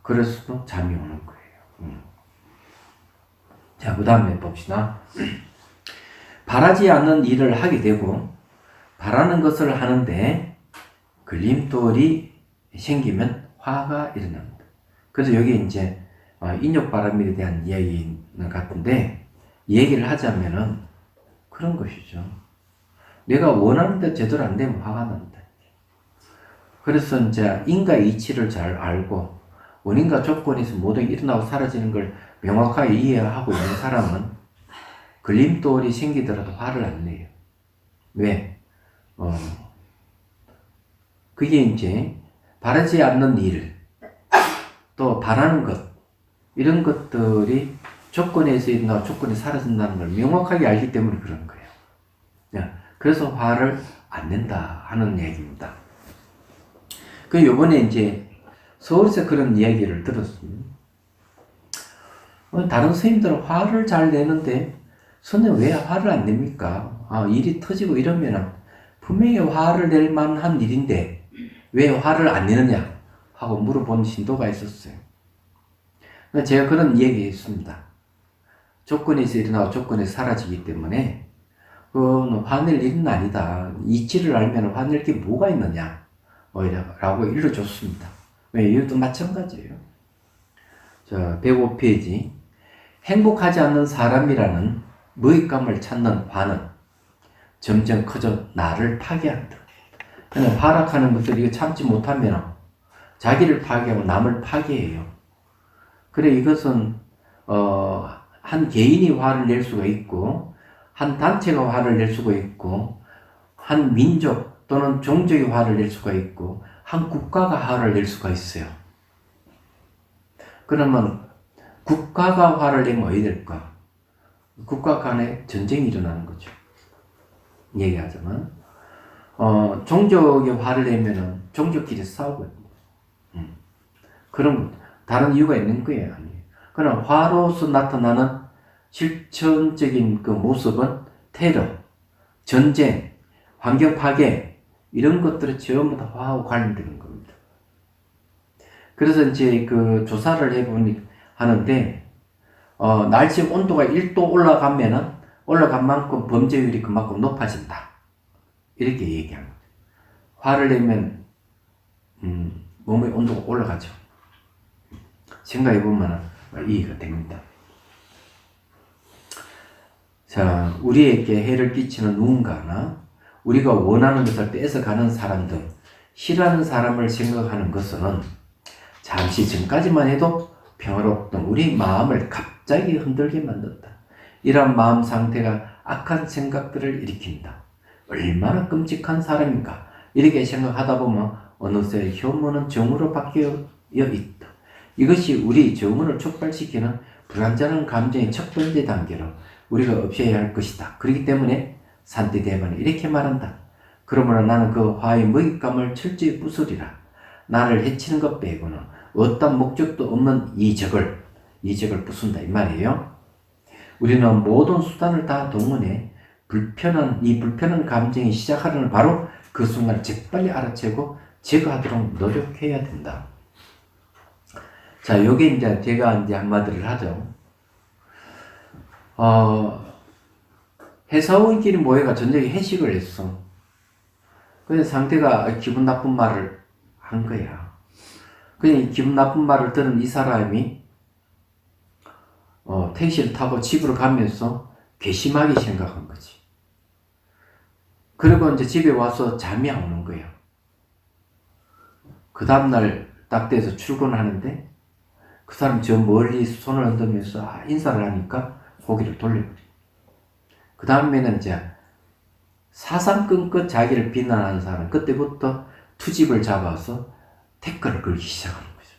그래서 잠이 오는 거예요. 자, 그 다음에 봅시다. 바라지 않는 일을 하게 되고 바라는 것을 하는데 걸림돌이 생기면 화가 일어납니다. 그래서 여기 이제 인욕바람에 대한 이야기는 같은데, 얘기를 하자면은 그런 것이죠. 내가 원하는데 제대로 안 되면 화가 난다. 그래서 이제 인과 이치를 잘 알고 원인과 조건에서 모든 게 일어나고 사라지는 걸 명확하게 이해하고 있는 사람은 걸림돌이 생기더라도 화를 안 내요. 왜? 그게 이제 바라지 않는 일, 또 바라는 것, 이런 것들이 조건에서 일어나고 조건이 사라진다는 걸 명확하게 알기 때문에 그런 거예요. 그래서 화를 안 낸다 하는 얘기입니다. 그 요번에 이제 서울에서 그런 이야기를 들었습니다. 다른 선생님들은 화를 잘 내는데 선생님 왜 화를 안 냅니까? 일이 터지고 이러면은 분명히 화를 낼 만한 일인데 왜 화를 안 내느냐 하고 물어본 신도가 있었어요. 제가 그런 이야기 했습니다. 조건에서 일어나고 조건에서 사라지기 때문에 화낼 일은 아니다. 이치를 알면 화낼 게 뭐가 있느냐 라고 일러줬습니다. 이것도 마찬가지예요. 자, 105페이지. 행복하지 않는 사람이라는 무익감을 찾는 화는 점점 커져 나를 파괴한다. 그냥 하락하는 것을 이거 참지 못하면 자기를 파괴하고 남을 파괴해요. 그래, 이것은 한 개인이 화를 낼 수가 있고, 한 단체가 화를 낼 수가 있고, 한 민족 또는 종족이 화를 낼 수가 있고, 한 국가가 화를 낼 수가 있어요. 그러면 국가가 화를 내면 어떻게 될까? 국가 간에 전쟁이 일어나는 거죠. 얘기하자면 종족이 화를 내면은 종족끼리 싸우거든요. 그런 다른 이유가 있는 거예요, 아니에요. 그러나 화로서 나타나는 실천적인 그 모습은 테러, 전쟁, 환경 파괴 이런 것들이 전부 다 화하고 관련되는 겁니다. 그래서 이제 그 조사를 해보니 하는데 날씨 온도가 1도 올라간 만큼 범죄율이 그만큼 높아진다. 이렇게 얘기합니다. 화를 내면 몸의 온도가 올라가죠. 생각해보면 이해가 됩니다. 자, 우리에게 해를 끼치는 누군가나 우리가 원하는 것을 뺏어가는 사람 등 싫어하는 사람을 생각하는 것은 잠시 전까지만 해도 평화롭던 우리 마음을 갑자기 흔들게 만든다. 이런 마음 상태가 악한 생각들을 일으킨다. 얼마나 끔찍한 사람인가 이렇게 생각하다 보면 어느새 혐오는 정으로 바뀌어 있다. 이것이 우리 정을 촉발시키는 불안전한 감정의 첫 번째 단계로 우리가 없애야 할 것이다. 그렇기 때문에 산티대반은 이렇게 말한다. 그러므로 나는 그 화의 먹잇감을 철저히 부수리라. 나를 해치는 것 빼고는 어떤 목적도 없는 이 적을 부순다 이 말이에요. 우리는 모든 수단을 다 동원해 불편한 감정이 시작하려는 바로 그 순간을 재빨리 알아채고 제거하도록 노력해야 된다. 자, 요게 이제 제가 이제 한마디를 하죠. 회사원끼리 모여가 저녁에 회식을 했어. 그래서 상대가 기분 나쁜 말을 한 거야. 그냥 기분 나쁜 말을 들은 이 사람이 택시를 타고 집으로 가면서 괘씸하게 생각한 거지. 그리고 이제 집에 와서 잠이 안 오는 거야. 그 다음날 딱 돼서 출근하는데 그 사람 저 멀리 손을 흔들면서 인사를 하니까 고개를 돌려버려. 그 다음에는 이제 사삼끈끝 자기를 비난하는 사람, 그때부터 투집을 잡아서 태클을 걸기 시작하는 거죠.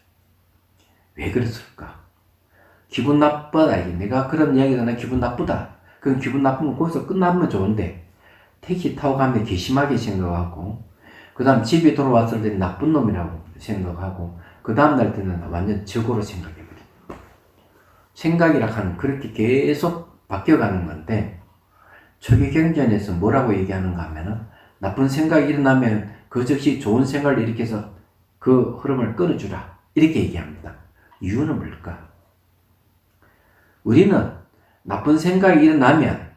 왜 그랬을까? 기분 나쁘다. 내가 그런 이야기가 나 기분 나쁘다. 그럼 기분 나쁘면 거기서 끝나면 좋은데 택시 타고 가면 괘씸하게 생각하고 그 다음 집에 돌아왔을 때 나쁜 놈이라고 생각하고 그 다음날 때는 완전 적으로 생각해버려. 생각이라 하는 그렇게 계속 바뀌어가는 건데 초기 경전에서 뭐라고 얘기하는가 하면은 나쁜 생각이 일어나면 그 즉시 좋은 생각을 일으켜서 그 흐름을 끊어주라 이렇게 얘기합니다. 이유는 뭘까? 우리는 나쁜 생각이 일어나면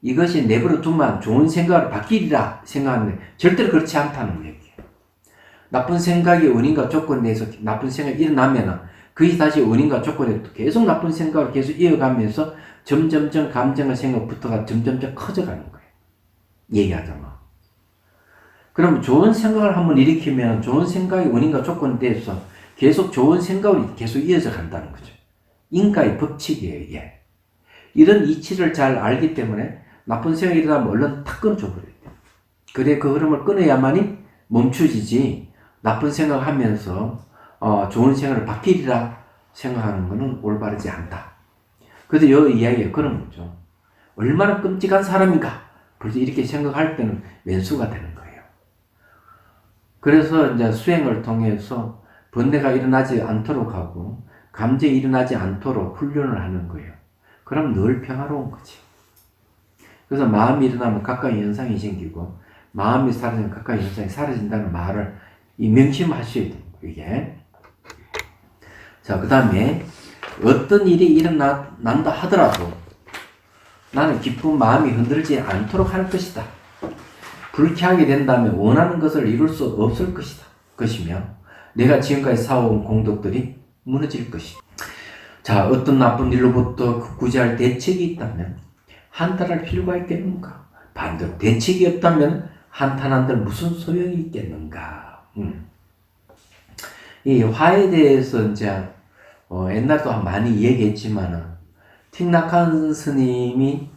이것이 내버려 두면 좋은 생각으로 바뀌리라 생각하는데 절대로 그렇지 않다는 얘기예요. 나쁜 생각이 원인과 조건에 대해서 나쁜 생각이 일어나면 그게 다시 원인과 조건에 계속 나쁜 생각을 계속 이어가면서 점점점 감정과 생각부터가 점점점 커져가는 거예요. 얘기하자면. 그럼 좋은 생각을 한번 일으키면 좋은 생각이 원인과 조건에 대해서 계속 좋은 생각으로 계속 이어져 간다는 거죠. 인과의 법칙이에요, 이게. 이런 이치를 잘 알기 때문에 나쁜 생각이 일어나면 얼른 탁 끊어줘버려야 돼요. 그래, 그 흐름을 끊어야만이 멈추지지, 나쁜 생각을 하면서 좋은 생각을 바뀌리라 생각하는 것은 올바르지 않다. 그래도 이 이야기가 그런 거죠. 얼마나 끔찍한 사람인가. 벌써 이렇게 생각할 때는 왼수가 되는 거예요. 그래서 이제 수행을 통해서 번뇌가 일어나지 않도록 하고 감정이 일어나지 않도록 훈련을 하는 거예요. 그럼 늘 평화로운 거지. 그래서 마음이 일어나면 가까이 현상이 생기고 마음이 사라지면 가까이 현상이 사라진다는 말을 명심하셔야 돼요. 이게. 자, 그 다음에 어떤 일이 일어난다 하더라도 나는 기쁜 마음이 흔들리지 않도록 할 것이다. 불쾌하게 된다면 원하는 것을 이룰 수 없을 것이며 내가 지금까지 쌓아온 공덕들이 무너질 것이다. 자, 어떤 나쁜 일로부터 구제할 대책이 있다면 한탄할 필요가 있겠는가? 반대로 대책이 없다면 한탄한들 무슨 소용이 있겠는가? 이 화에 대해서 이제 옛날도 많이 얘기했지만은 틱낙한 스님이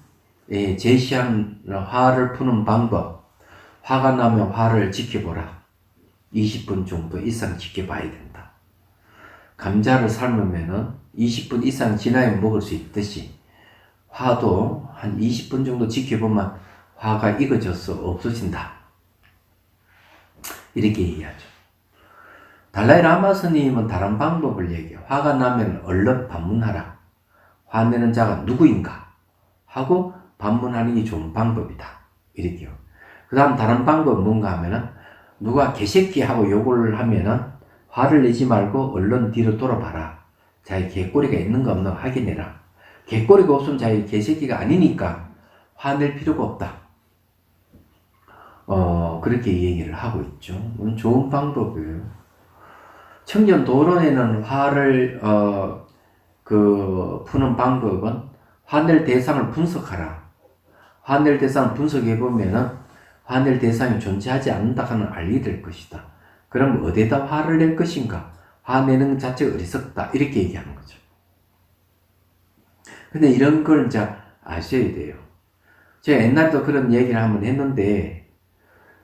제시한 화를 푸는 방법, 화가 나면 화를 지켜보라. 20분 정도 이상 지켜봐야 된다. 감자를 삶으면은 20분 이상 지나야 먹을 수 있듯이 화도 한 20분 정도 지켜보면 화가 익어져서 없어진다. 이렇게 얘기하죠. 달라이 라마 스님은 다른 방법을 얘기해요. 화가 나면 얼른 반문하라. 화내는 자가 누구인가? 하고 반문하는 게 좋은 방법이다. 이렇게요. 그 다음 다른 방법은 뭔가 하면은 누가 개새끼 하고 욕을 하면은 화를 내지 말고 얼른 뒤로 돌아봐라. 자기 개꼬리가 있는가 없는가 확인해라. 개꼬리가 없으면 자기 개새끼가 아니니까 화낼 필요가 없다. 그렇게 얘기를 하고 있죠. 좋은 방법이에요. 청년 도론에는 화를 푸는 방법은 화낼 대상을 분석하라. 화낼 대상을 분석해 보면은 화낼 대상이 존재하지 않는다 하는 알게 될 것이다. 그럼 어디에다 화를 낼 것인가? 화내는 자체가 어리석다. 이렇게 얘기하는 거죠. 근데 이런 걸 이제 아셔야 돼요. 제가 옛날에도 그런 얘기를 한번 했는데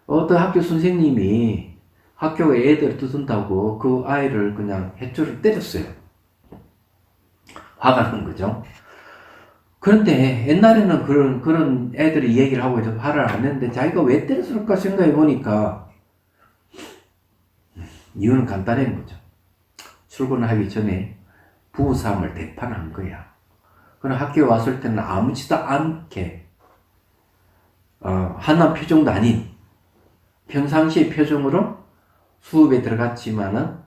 어떤 학교 선생님이 학교에 애들 두둔다고 그 아이를 그냥 해초를 때렸어요. 화가 난 거죠. 그런데 옛날에는 그런 애들이 얘기를 하고 해서 화를 안 했는데 자기가 왜 때렸을까 생각해 보니까 이유는 간단한 거죠. 출근하기 전에 부부싸움을 대판한 거야. 그럼 학교에 왔을 때는 아무렇지도 않게 하나 표정도 아닌 평상시의 표정으로 수업에 들어갔지만은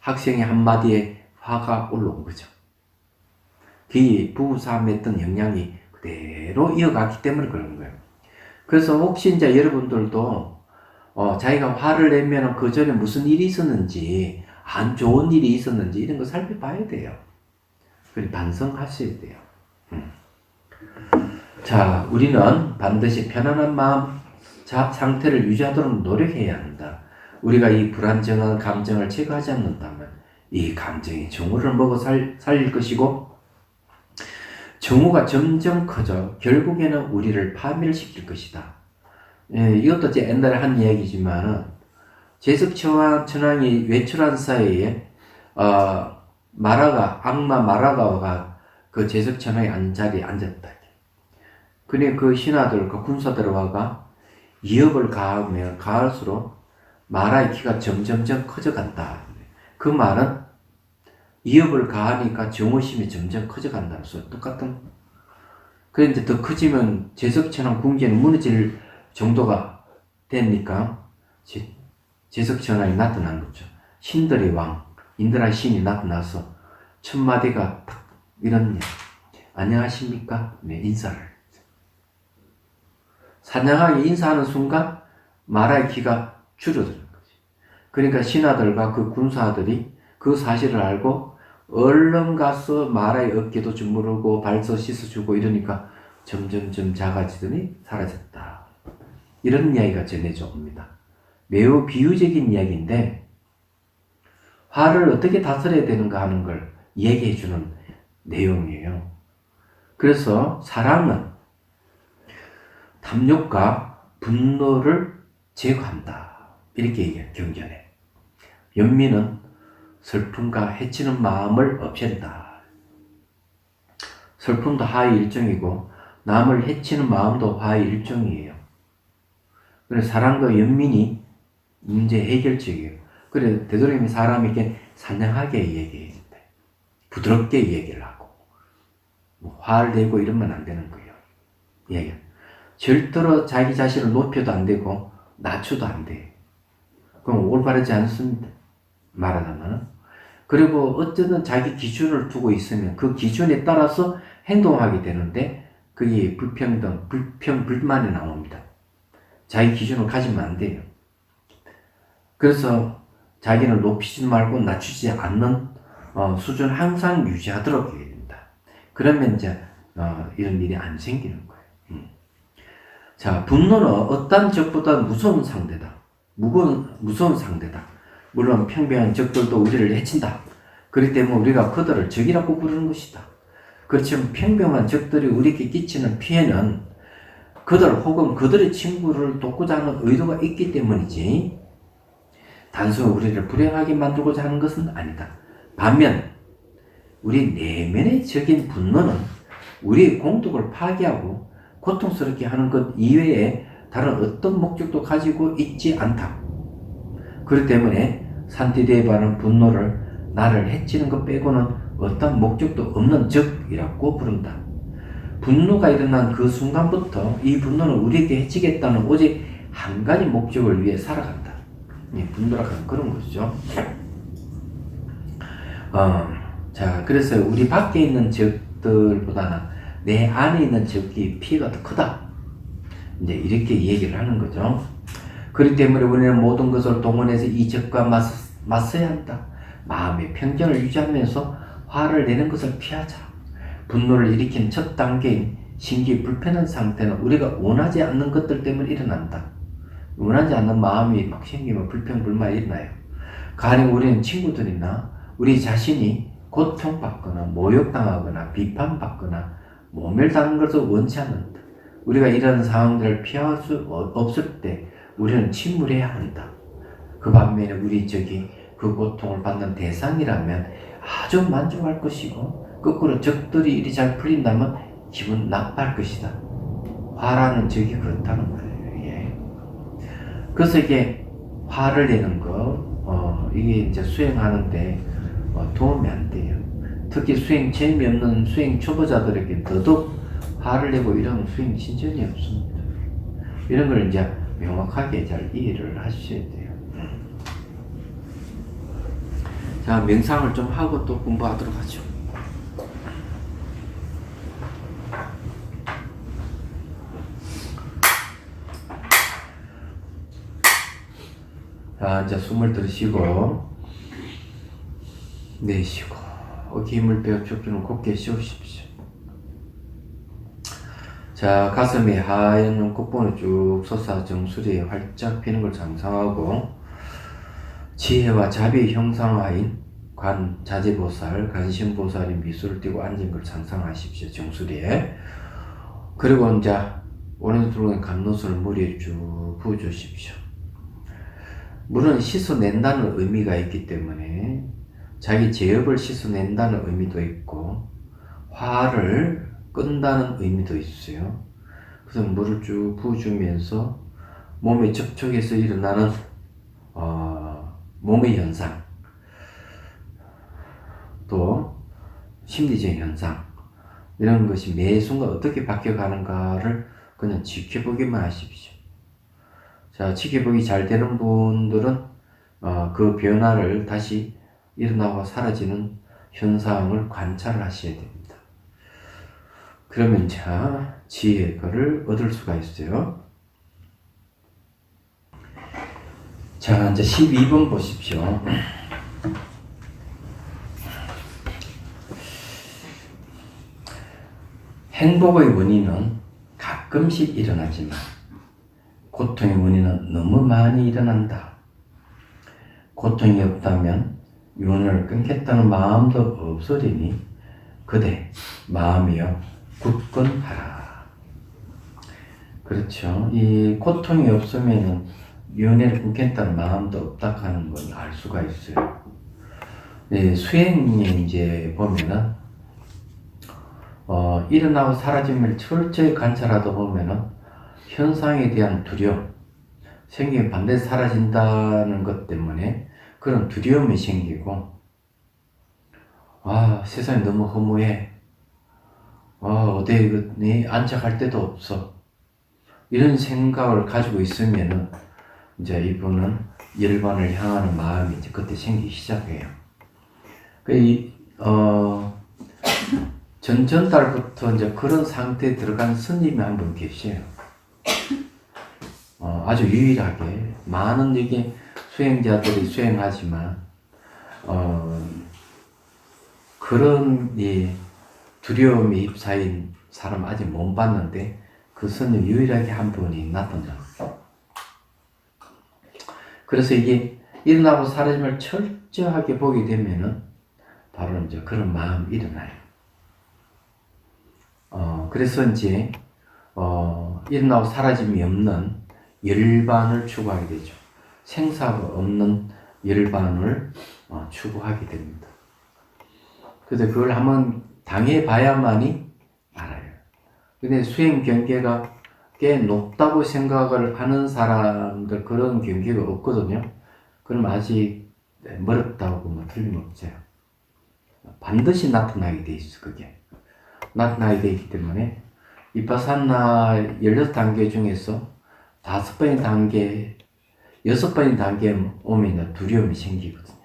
학생의 한마디에 화가 올라온 거죠. 그게 부부싸움에 했던 영향이 그대로 이어갔기 때문에 그런 거예요. 그래서 혹시 이제 여러분들도 자기가 화를 내면 그 전에 무슨 일이 있었는지, 안 좋은 일이 있었는지 이런 거 살펴봐야 돼요. 그리고 반성하셔야 돼요. 자, 우리는 반드시 편안한 마음 상태를 유지하도록 노력해야 한다. 우리가 이 불안정한 감정을 제거하지 않는다면 이 감정이 정우를 먹어 살릴 것이고 정우가 점점 커져 결국에는 우리를 파멸시킬 것이다. 이것도 제 옛날에 한 이야기지만은 제석천왕이 외출한 사이에 악마 마라가가 그 제석천왕의 앉은 자리에 앉았다. 그래 그 신하들, 그 군사들 와가 위협을 가하면 가할수록 마라의 키가 점점점 커져간다. 그 말은 위협을 가하니까 정오심이 점점 커져간다는 소리 똑같은. 그래 이제 더 커지면 제석천왕 궁전이 무너질 정도가 되니까 제석천왕이 나타난 거죠. 신들의 왕, 인드라의 신이 나타나서 천마디가 탁 이런 이야기. 안녕하십니까? 네, 인사를. 사냥하게 인사하는 순간 말할 기가 줄어드는 거지. 그러니까 신하들과 그 군사들이 그 사실을 알고 얼른 가서 말의 어깨도 주무르고 발서 씻어주고 이러니까 점점점 작아지더니 사라졌다. 이런 이야기가 전해져 옵니다. 매우 비유적인 이야기인데 화를 어떻게 다스려야 되는가 하는 걸 얘기해 주는 내용이에요. 그래서 사랑은 탐욕과 분노를 제거한다. 이렇게 얘기해요. 경전에. 연민은 슬픔과 해치는 마음을 없앤다. 슬픔도 화의 일종이고 남을 해치는 마음도 화의 일종이에요. 그래서 사랑과 연민이 문제 해결책이에요. 그래서 되도록이면 사람에게 산양하게 얘기해야 된다. 부드럽게 얘기를 하고 뭐 화를 내고 이러면 안 되는 거예요. 얘기. 절대로 자기 자신을 높여도 안 되고 낮춰도 안 돼. 그럼 올바르지 않습니다. 말하자면. 그리고 어쨌든 자기 기준을 두고 있으면 그 기준에 따라서 행동하게 되는데 그게 불평등, 불만이 나옵니다. 자기 기준을 가지면 안 돼요. 그래서 자기를 높이지 말고 낮추지 않는 수준 항상 유지하도록 해야 된다. 그러면 이제 이런 일이 안 생기는 거예요. 자, 분노는 어떤 적보다 무서운 상대다. 무서운 상대다. 물론 평범한 적들도 우리를 해친다. 그렇기 때문에 우리가 그들을 적이라고 부르는 것이다. 그렇지만 평범한 적들이 우리에게 끼치는 피해는 그들 혹은 그들의 친구를 돕고자 하는 의도가 있기 때문이지 단순히 우리를 불행하게 만들고자 하는 것은 아니다. 반면 우리 내면의 적인 분노는 우리의 공덕을 파괴하고 고통스럽게 하는 것 이외에 다른 어떤 목적도 가지고 있지 않다. 그렇기 때문에 산티데바는 분노를 나를 해치는 것 빼고는 어떤 목적도 없는 적이라고 부른다. 분노가 일어난 그 순간부터 이 분노는 우리에게 해치겠다는 오직 한 가지 목적을 위해 살아간다. 분노라는 그런 것이죠. 자, 그래서 우리 밖에 있는 적들보다는 내 안에 있는 적이 피해가 더 크다. 이제 이렇게 얘기를 하는 거죠. 그렇기 때문에 우리는 모든 것을 동원해서 이 적과 맞서야 한다. 마음의 평정을 유지하면서 화를 내는 것을 피하자. 분노를 일으킨 첫 단계인 심기 불편한 상태는 우리가 원하지 않는 것들 때문에 일어난다. 원하지 않는 마음이 막 생기면 불평불만이 일어나요. 가령 우리는 친구들이나 우리 자신이 고통받거나 모욕당하거나 비판받거나 모멸당하는 것을 원치 않는다. 우리가 이런 상황들을 피할 수 없을 때 우리는 침울해야 한다. 그 반면에 우리 적이 그 고통을 받는 대상이라면 아주 만족할 것이고 거꾸로 적들이 일이 잘 풀린다면 기분 나빠할 것이다. 화라는 적이 그렇다는 거예요. 예. 그래서 이게 화를 내는 거 이게 이제 수행하는데 도움이 안 돼요. 특히 재미없는 수행 초보자들에게 더더욱 화를 내고 이런 수행 진전이 없습니다. 이런 걸 이제 명확하게 잘 이해를 하셔야 돼요. 자, 명상을 좀 하고 또 공부하도록 하죠. 자, 이제 숨을 들이쉬고 내쉬고 어깨 힘을 빼어 쫓기는 곧게 쉬우십시오. 자, 가슴이 하얀 콧봉을 쭉 솟아 정수리에 활짝 피는 걸 상상하고 지혜와 자비의 형상화인 관, 자제보살, 간신보살이 미소를 띠고 앉은 걸 상상하십시오. 정수리에. 그리고 이제 오른쪽으로 감로선을 머리에 쭉 부어주십시오. 물은 씻어낸다는 의미가 있기 때문에 자기 죄업을 씻어낸다는 의미도 있고 화를 끈다는 의미도 있어요. 그래서 물을 쭉 부어주면서 몸에 접촉해서 일어나는 몸의 현상, 또 심리적 현상, 이런 것이 매 순간 어떻게 바뀌어가는가를 그냥 지켜보기만 하십시오. 자, 지켜보기 잘 되는 분들은 그 변화를 다시 일어나고 사라지는 현상을 관찰을 하셔야 됩니다. 그러면 자, 지혜를 얻을 수가 있어요. 자, 이제 12번 보십시오. 행복의 원인은 가끔씩 일어나지만 고통의 원인은 너무 많이 일어난다. 고통이 없다면 윤을 끊겠다는 마음도 없으리니 그대 마음이여 굳건하라. 그렇죠. 이 고통이 없으면 윤회를 끊겠다는 마음도 없다 하는 건 알 수가 있어요. 네, 수행에 이제 보면은 일어나고 사라짐을 철저히 관찰하다 보면은 현상에 대한 두려움, 생기면 반드시 사라진다는 것 때문에 그런 두려움이 생기고, 세상이 너무 허무해. 어디 안착할 데도 없어. 이런 생각을 가지고 있으면은 이제 이분은 열반을 향하는 마음이 이제 그때 생기기 시작해요. 전달부터 이제 그런 상태에 들어간 스님이 한 분 계세요. 아주 유일하게 많은 이게 수행자들이 수행하지만 그런 이 두려움이 휩싸인 사람 아직 못 봤는데 그 스님 유일하게 한 분이 나타났어요. 그래서 이게 일어나고 사라짐을 철저하게 보게 되면은 바로 이제 그런 마음이 일어나요. 그래서 이제 일어나고 사라짐이 없는 열반을 추구하게 되죠. 생사가 없는 열반을 추구하게 됩니다. 그래서 그걸 한번 당해봐야만이 알아요. 근데 수행 경계가 꽤 높다고 생각을 하는 사람들 그런 경계가 없거든요. 그럼 아직 멀었다고 뭐 틀림없어요. 반드시 나타나게 돼 있어, 그게. 나타나게 돼 있기 때문에 비파사나 16단계 중에서 5번의 단계, 6번의 단계에 오면 두려움이 생기거든요.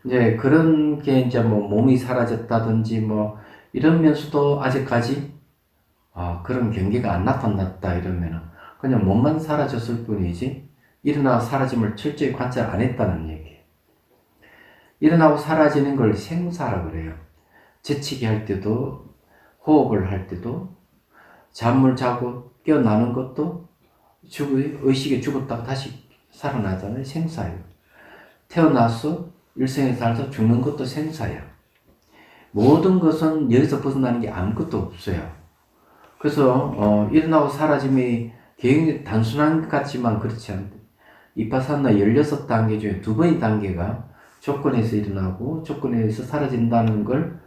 이제 그런 게 이제 뭐 몸이 사라졌다든지 뭐 이러면서도 아직까지 그런 경계가 안 나타났다 이러면은 그냥 몸만 사라졌을 뿐이지 일어나고 사라짐을 철저히 관찰 안 했다는 얘기예요. 일어나고 사라지는 걸 생사라고 그래요. 재치기 할 때도, 호흡을 할 때도, 잠을 자고 깨어나는 것도 의식이 죽었다가 다시 살아나잖아요. 생사예요. 태어나서 일생에 살다 죽는 것도 생사예요. 모든 것은 여기서 벗어나는 게 아무것도 없어요. 그래서 일어나고 사라짐이 굉장히 단순한 것 같지만 그렇지 않대. 이파사나 16단계 중에 2번의 단계가 조건에서 일어나고 조건에서 사라진다는 걸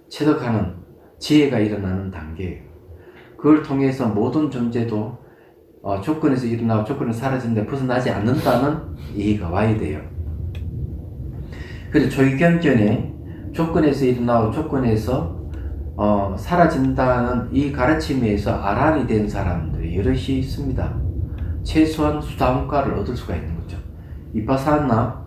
체득하는 지혜가 일어나는 단계예요. 그걸 통해서 모든 존재도 조건에서 일어나고 조건에서 사라진데 벗어나지 않는다는 이해가 와야 돼요. 그래서 조기경전에 조건에서 일어나고 조건에서 사라진다는 이 가르침에서 아란이 된 사람들이 여럿이 있습니다. 최소한 수다원가를 얻을 수가 있는 거죠. 이파사나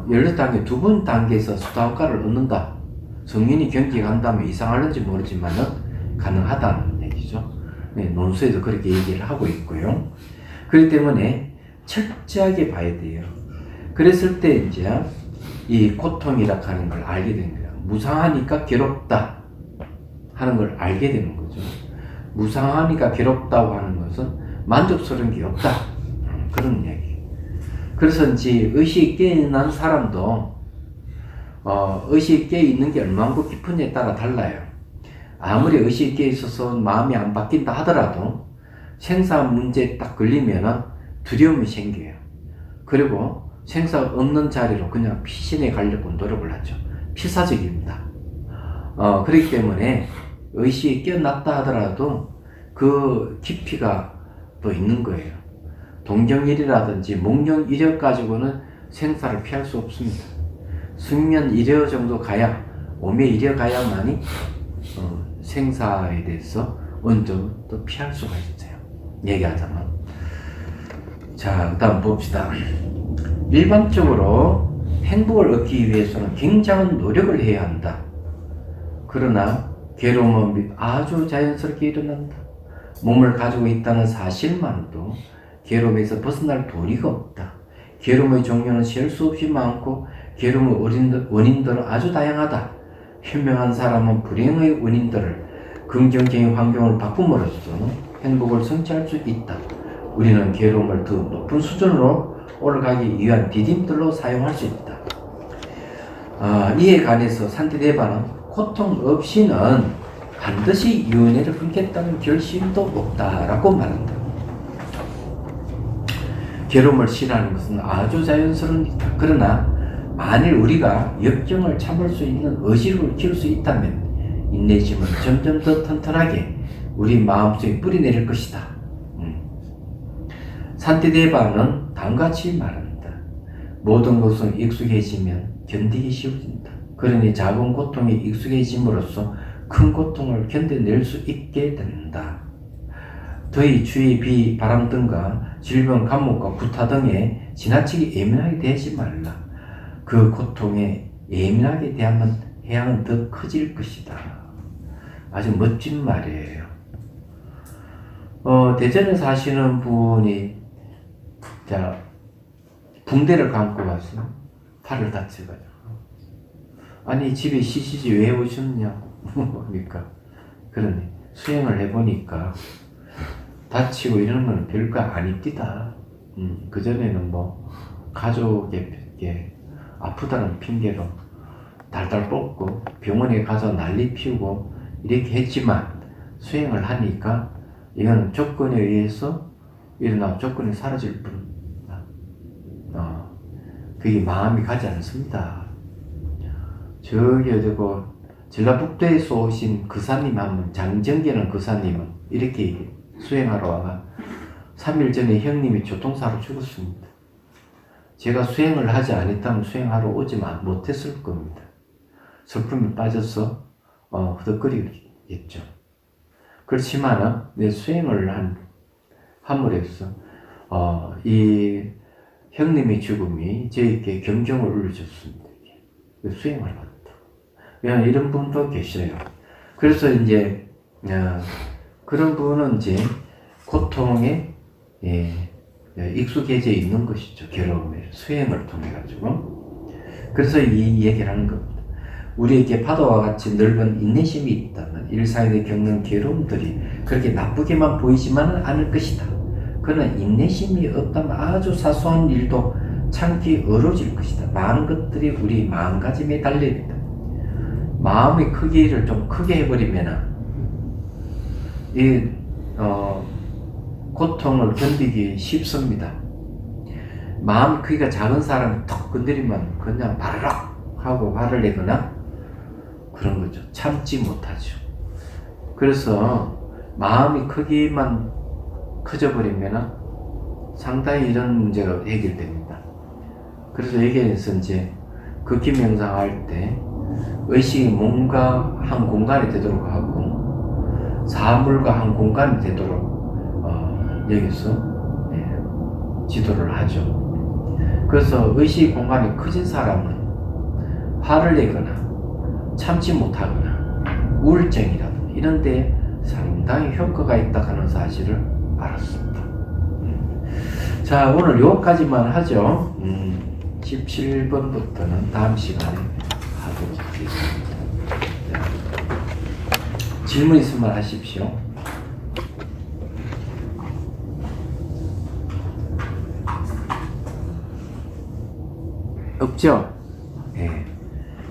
16단계 2번 단계에서 수다원가를 얻는다. 성인이 경직한다면 이상할는지 모르지만은 가능하다는 얘기죠. 네, 논수에도 그렇게 얘기를 하고 있고요. 그렇기 때문에 철저하게 봐야 돼요. 그랬을 때 이제 이 고통이라 하는 걸 알게 되는 거예요. 무상하니까 괴롭다 하는 걸 알게 되는 거죠. 무상하니까 괴롭다고 하는 것은 만족스러운 게 없다. 그런 얘기. 그래서 이제 의식이 깨어난 사람도 의식이 깨어있는 게 얼마만큼 깊은지에 따라 달라요. 아무리 의식이 깨어있어서 마음이 안 바뀐다 하더라도 생사 문제에 딱 걸리면은 두려움이 생겨요. 그리고 생사 없는 자리로 그냥 피신해 가려고 노력을 하죠. 필사적입니다. 그렇기 때문에 의식이 깨어났다 하더라도 그 깊이가 또 있는 거예요. 동경일이라든지 목령 이력 가지고는 생사를 피할 수 없습니다. 숙면 이려 정도 가야, 오매 이려 가야만이 생사에 대해서 어느 정도 피할 수가 있어요. 얘기하자면. 자, 그다음 봅시다. 일반적으로 행복을 얻기 위해서는 굉장한 노력을 해야 한다. 그러나 괴로움은 아주 자연스럽게 일어난다. 몸을 가지고 있다는 사실만으로도 괴로움에서 벗어날 도리가 없다. 괴로움의 종류는 셀 수 없이 많고 괴로움의 원인들은 아주 다양하다. 현명한 사람은 불행의 원인들을 긍정적인 환경을 바꿈으로써 행복을 성취할 수 있다. 우리는 괴로움을 더 높은 수준으로 올라가기 위한 디딤돌로 사용할 수 있다. 이에 관해서 산티데바는 고통 없이는 반드시 윤회를 끊겠다는 결심도 없다라고 말한다. 괴로움을 싫어하는 것은 아주 자연스러운 일이다. 그러나 만일 우리가 역경을 참을 수 있는 의지를 키울 수 있다면 인내심은 점점 더 튼튼하게 우리 마음속에 뿌리내릴 것이다. 산티데바는 다음같이 말한다. 모든 것은 익숙해지면 견디기 쉬워진다. 그러니 작은 고통에 익숙해짐으로써 큰 고통을 견뎌낼 수 있게 된다. 더위, 추위, 비, 바람 등과 질병, 감목과 구타 등에 지나치게 예민하게 대하지 말라. 그 고통에 예민하게 대하면 해양은 더 커질 것이다. 아주 멋진 말이에요. 대전에 사시는 분이 붕대를 감고 와서 팔을 다쳐가지고 아니 집에 쉬시지 왜 오셨냐고 그러니까 그러니 수행을 해보니까 다치고 이런 건 별거 아닙니다. 그전에는 뭐 가족에게 아프다는 핑계로 달달 뻗고 병원에 가서 난리 피우고 이렇게 했지만 수행을 하니까 이건 조건에 의해서 일어나고 조건이 사라질 뿐 그게 마음이 가지 않습니다. 저기 어디고 전라북도에서 오신 그사님 한분 장정계는 그사님은 이렇게 수행하러 와가 3일 전에 형님이 교통사로 죽었습니다. 제가 수행을 하지 않았다면 수행하러 오지 못했을 겁니다. 슬픔에 빠져서 허덕거리겠죠. 그렇지만은 내 수행을 함으로써 이 형님의 죽음이 저에게 경종을 울려줬습니다. 수행을 받았다. 이런 분도 계셔요. 그래서 이제 그런 분은 이제 고통에 익숙해져 있는 것이죠. 괴로움에 수행을 통해 가지고. 그래서 이 얘기를 하는 겁니다. 우리에게 파도와 같이 넓은 인내심이 있다면 일상에 겪는 괴로움들이 그렇게 나쁘게만 보이지만은 않을 것이다. 그러나 인내심이 없다면 아주 사소한 일도 참기 어려워질 것이다. 많은 것들이 우리 마음가짐에 달려있다. 마음의 크기를 좀 크게 해버리면은 이 고통을 견디기 쉽습니다. 마음 크기가 작은 사람이 턱 건드리면 그냥 바르락 하고 화를 내거나 그런 거죠. 참지 못하죠. 그래서 마음이 크기만 커져버리면 상당히 이런 문제가 해결됩니다. 그래서 여기에서 이제 극기 명상할 때 의식이 몸과 한 공간이 되도록 하고 사물과 한 공간이 되도록 여기서 지도를 하죠. 그래서 의식 공간이 커진 사람은 화를 내거나 참지 못하거나 우울증이라든가 이런 데 상당히 효과가 있다 하는 사실을 알았습니다. 자, 오늘 여기까지만 하죠. 17번부터는 다음 시간에 하도록 하겠습니다. 질문 있으면 하십시오. 없죠? 예.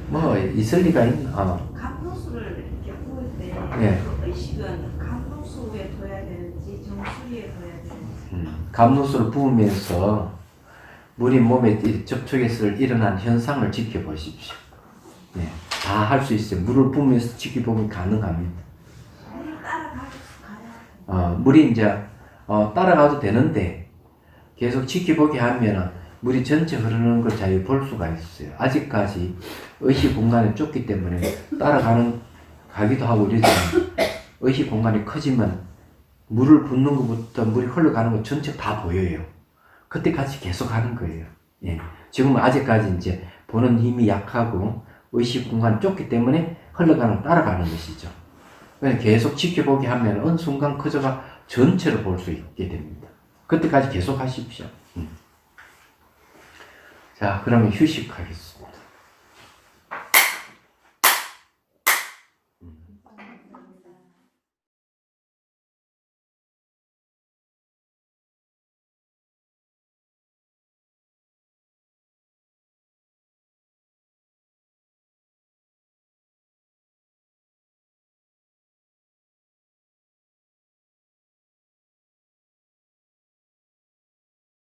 뭐 있을 리가 있나? 감로수를 이렇게 부을 때 예. 의식은 감로수 위에 둬야 되는지 정수 위에 둬야 되는지. 감로수를 부으면서 물이 몸에 접촉해서 일어난 현상을 지켜보십시오. 예. 다 할 수 있어요. 물을 부으면서 지켜보면 가능합니다. 물을 따라가야 물이 이제 따라가도 되는데 계속 지켜보게 하면은 물이 전체 흐르는 걸 잘 볼 수가 있어요. 아직까지 의식 공간이 좁기 때문에 가기도 하고 이러지만 의식 공간이 커지면 물을 붓는 것부터 물이 흘러가는 거 전체 다 보여요. 그때까지 계속 하는 거예요. 예. 지금은 아직까지 이제 보는 힘이 약하고 의식 공간이 좁기 때문에 흘러가는 따라가는 것이죠. 그냥 계속 지켜보게 하면 어느 순간 그저가 전체를 볼 수 있게 됩니다. 그때까지 계속 하십시오. 자, 그러면 휴식하겠습니다.